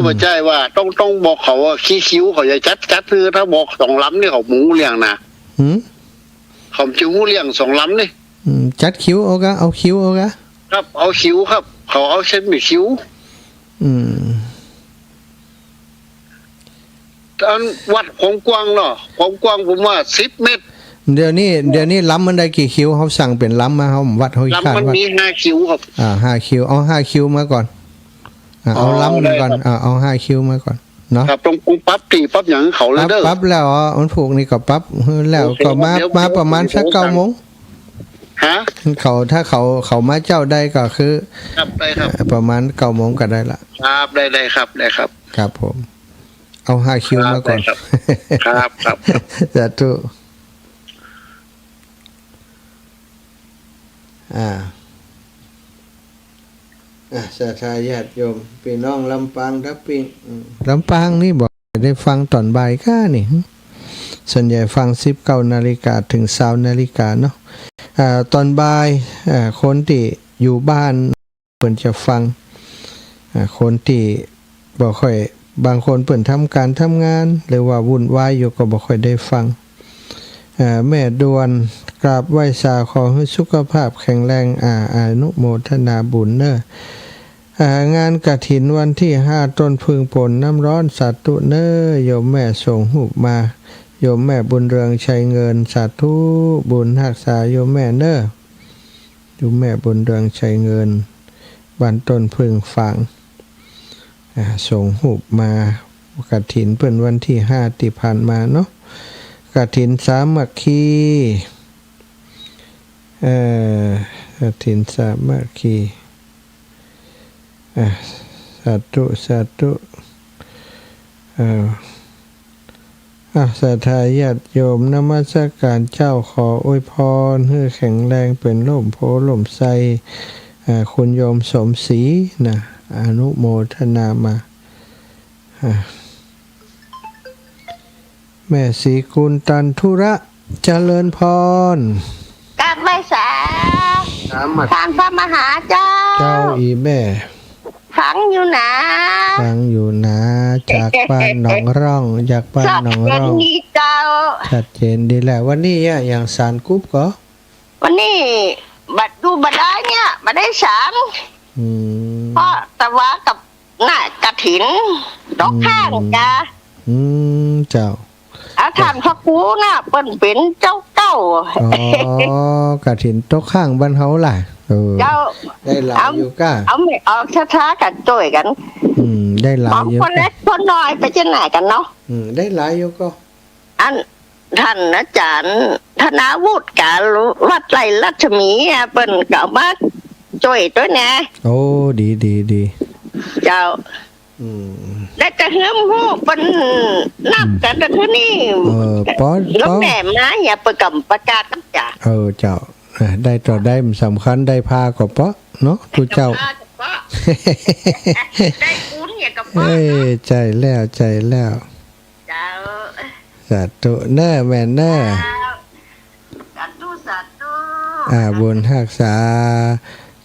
ไม่ใช่ว่าต้องบอกเขาว่าคิ้วเขาจะจัดคือถ้าบอก2 ลำนี่เขาหมูเลี้ยงนะ หืม เขาจึงหู้เลี้ยงสองลำนี่ จัดคิวเอากะเอาคิวเอากะ ครับเอาคิ้วครับ เขาเอาเส้นมีคิ้ว อืม อันวัดของกว้างเนาะของกว้างผมว่า10 เมตร เดี๋ยวนี้ล้ำมันได้กี่คิวเขาสั่งเป็นล้ำมาเขาวัดเขาอีกคาด ลำมัน ว่า มี5 คิ้วครับ 5 คิวเอา5 คิวมาก่อนเอาล้ำหนึ่งก่อน ได้ครับ เอา5 คิวมาก่อนเนาะ ครับตรงปรุงปั๊บตีปั๊บอย่างเขาเลยเด้อ ปั๊บแล้วอ๋อมันผูกนี่ก็ปั๊บแล้ว โอเค ก็มา เดี๋ยว มาประมาณสัก เดี๋ยว 9 โมง ฮะ เขาถ้าเขามาเจ้าได้ก็คือ ครับได้ครับ ประมาณ9 โมงก็ได้ละ ครับได้ครับได้ครับ ครับผม เอา5 คิวมาก่อน ครับครับ สาธุศรัทธาญาติโยมพี่น้องลำปางทับปิงลำปางนี่บอกได้ฟังตอนบ่ายก้านี่ส่วนใหญ่ฟัง19 นาฬิกาถึง20 นาฬิกาเนาะตอนบ่ายคนที่อยู่บ้านเปิ่นจะฟังคนที่บ่ค่อยบางคนเปิ่นทำการทำงานหรือว่าวุ่นวายอยู่ก็บ่ค่อยได้ฟังแม่ดวนกราบไหว้สาขอให้สุขภาพแข็งแรงอนุโมทนาบุญเนอะงานกฐินวันที่5ต้นพึ่งผลน้ำร้อนสาธุเนอโยมแม่ส่งหูปมาโยมแม่บุญเรืองชัยเงินสาธุบุญรักษาโยมแม่เนอโยมแม่บุญเรืองชัยเงินวันต้นพึ่งฝังส่งหูปมากฐินเป็นวันที่5ที่ผ่านมาเนาะกฐินสามัคคีกฐินสามัคคีสาธุสาธุศรัทธาญาติโยมนมัสการเจ้าขออวยพรให้แข็งแรงเป็นล่มโพล่มไทรคุณโยมสมศรีนะอนุโมทนามาแม่ศรีกุลตันธุระเจริญพร กราบไหว้สา สามัค ทานพระมหาเจ้า เจ้าอีแม่ ฝังอยู่นะ ฟังอยู่นะจากบ้านหนองร่องจากบ้าน สัต หนอง ว์เป็ ร่ น อง ดีเจ้า ชัดเจนดีแหละวันนี้อย่างสารกุ๊บก็ วันนี้บัดดูบัดได้เนี่ยบัดได้สาม อืม เพราะตะวากับหน้ากระถินดอกข้างจ้า เจ้า อาถามพระครูน่ะเปิ้นเป็นเจ้าเก้า อ๋อกระถินตกข้างบ้านเฮาล่ะเจ้า ได้หลายอยู่ก้า เอาไม่ออกช้าๆกันจ่วยกัน ได้หลา บ ย าง อยู่ คนเล็กคนน้อยไปจะไหนกันเนาะ ได้หลายอยู่ก็ อันท่านอาจารย์ธนาวุฒิกาวัดไร่รัชมีเปิ้นก็เอามาจ่วยตัวแน่ โอ้ดี เจ้าได้กระเฮือมหูเปิ้นนับกันแต่ทีนี้ ป้อน ลงแหนมนะอย่าไปกำประกาศกันจ้ะ เจ้าได้ต่อได้สำคัญได้พาก็เปาะเนาะทุกเจ้า ได้คุ้นอย่ากับ เอ้ยใจแล้ว เจ้า สาธุเน้อแม่เน้อ สาธุ บุญรักษา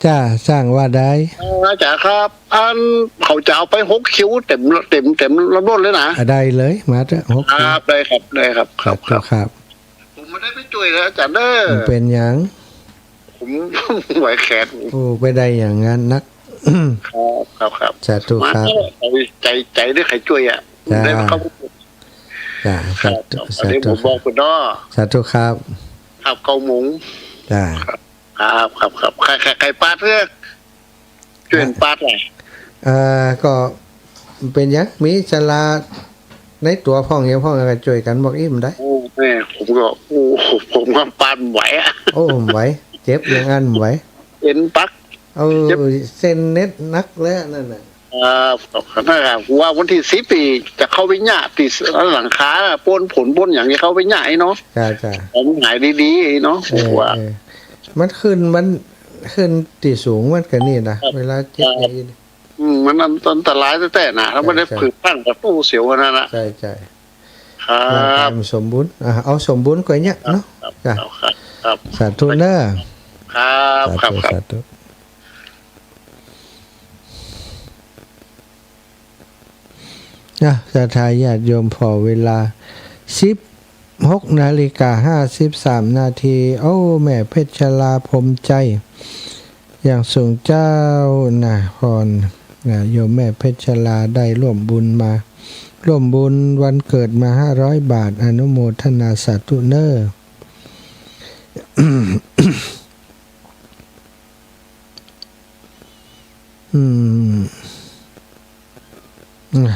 จ้าสร้างว่าได้ อาจารย์ครับ อันเขาจะเอาไป6 คิ้วเต็มระบบเลยนะ ได้เลยมาเถอะ6 ครับได้ครับ ครับ ผมไม่ได้ไปช่วยนะอาจารย์เด้อ มันเป็นหยัง ผมไหวแขน โอ้ไปได้อย่างงั้นนัก ครับ สาธุครับ ใจด้วยใครช่วยอ่ะ จ้า ได้มาเข้า จ้า ครั สา บ ธุ อัน สา นี้ผ ธุ มบอกคุณเนาะ สาธุครับ ครับเกาหมง จ้า ครับใครปาดเพื่อช่วยปาดหน่อย ก็เป็นหยังมีศาลาในตัวพ่องเหี่ยวพ่องอะไรช่วยกันบอกอิ่มได้ โอ้แม่ผมก็ปาดไหวอ่ะ โอ้ไหวเจ็บอย่างนั้นไหว เอ็นปัก เอาเส้นเน็ตนักแล้วนั่นน่ะ นะครับว่าวันที่10 ปีจะเข้าไปหญ้าติดหลังคาป้นผลป้นอย่างนี้เข้าไปหญ้าเนาะ จ้า ผมหายดีๆเนาะว่า มันขึ้นตีสูงมันก็นี่นะเวลาเจ็บอย่างนี้ มันอันตรายแต่นะถ้าไม่ได้ฝึกปั้นกับตู้เสียวนั่นนะ ใช่ ครับ สมบูรณ์เอาสมบูรณ์กว่านี้เนาะจ้า ครับ สาธุเนอะ ครับ สาธุศรัทธาญาติโยมพอเวลา 6:53 นาทีโอ้แม่เพชรชลาพรหมใจอย่างสูงเจ้านะพรโยมแม่เพชรชลาได้ร่วมบุญมาร่วมบุญวันเกิดมา500 บาทอนุโมทนาสาธุเนอร์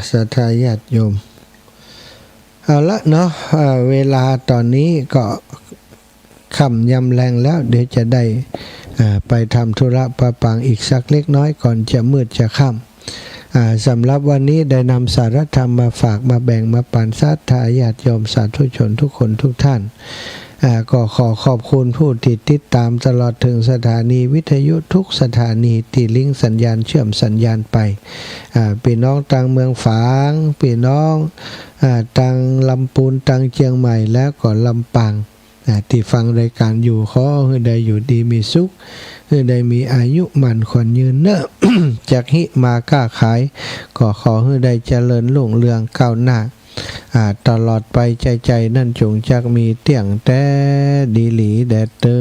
ศรัทธาญาติโยมเอาละเนาะเวลาตอนนี้ก็ค่ำยำแรงแล้วเดี๋ยวจะได้ไปทำธุระประปังอีกสักเล็กน้อยก่อนจะมืดจะค่ำสำหรับวันนี้ได้นำสารธรรมมาฝากมาแบ่งมาปันศรัทธาญาติโยมสาธุชนทุกคนทุกท่านก็ขอขอบคุณผู้ที่ติดตามตลอดถึงสถานีวิทยุทุกสถานีที่ลิงก์สัญญาณเชื่อมสัญญาณไปพี่น้องต่างเมืองฝางพี่น้องต่างลำพูนต่างเชียงใหม่แล้วก็ลำปางที่ฟังรายการอยู่ขอให้ได้อยู่ดีมีสุขให้ได้มีอายุมั่นขวัญยืนเนอะ จากหิมาค้าขายก็ขอให้ได้เจริญรุ่งเรืองก้าวหน้าตลอดไปใจนั่นจงจักมีเตียงแต่ดีหลีแดดเตอ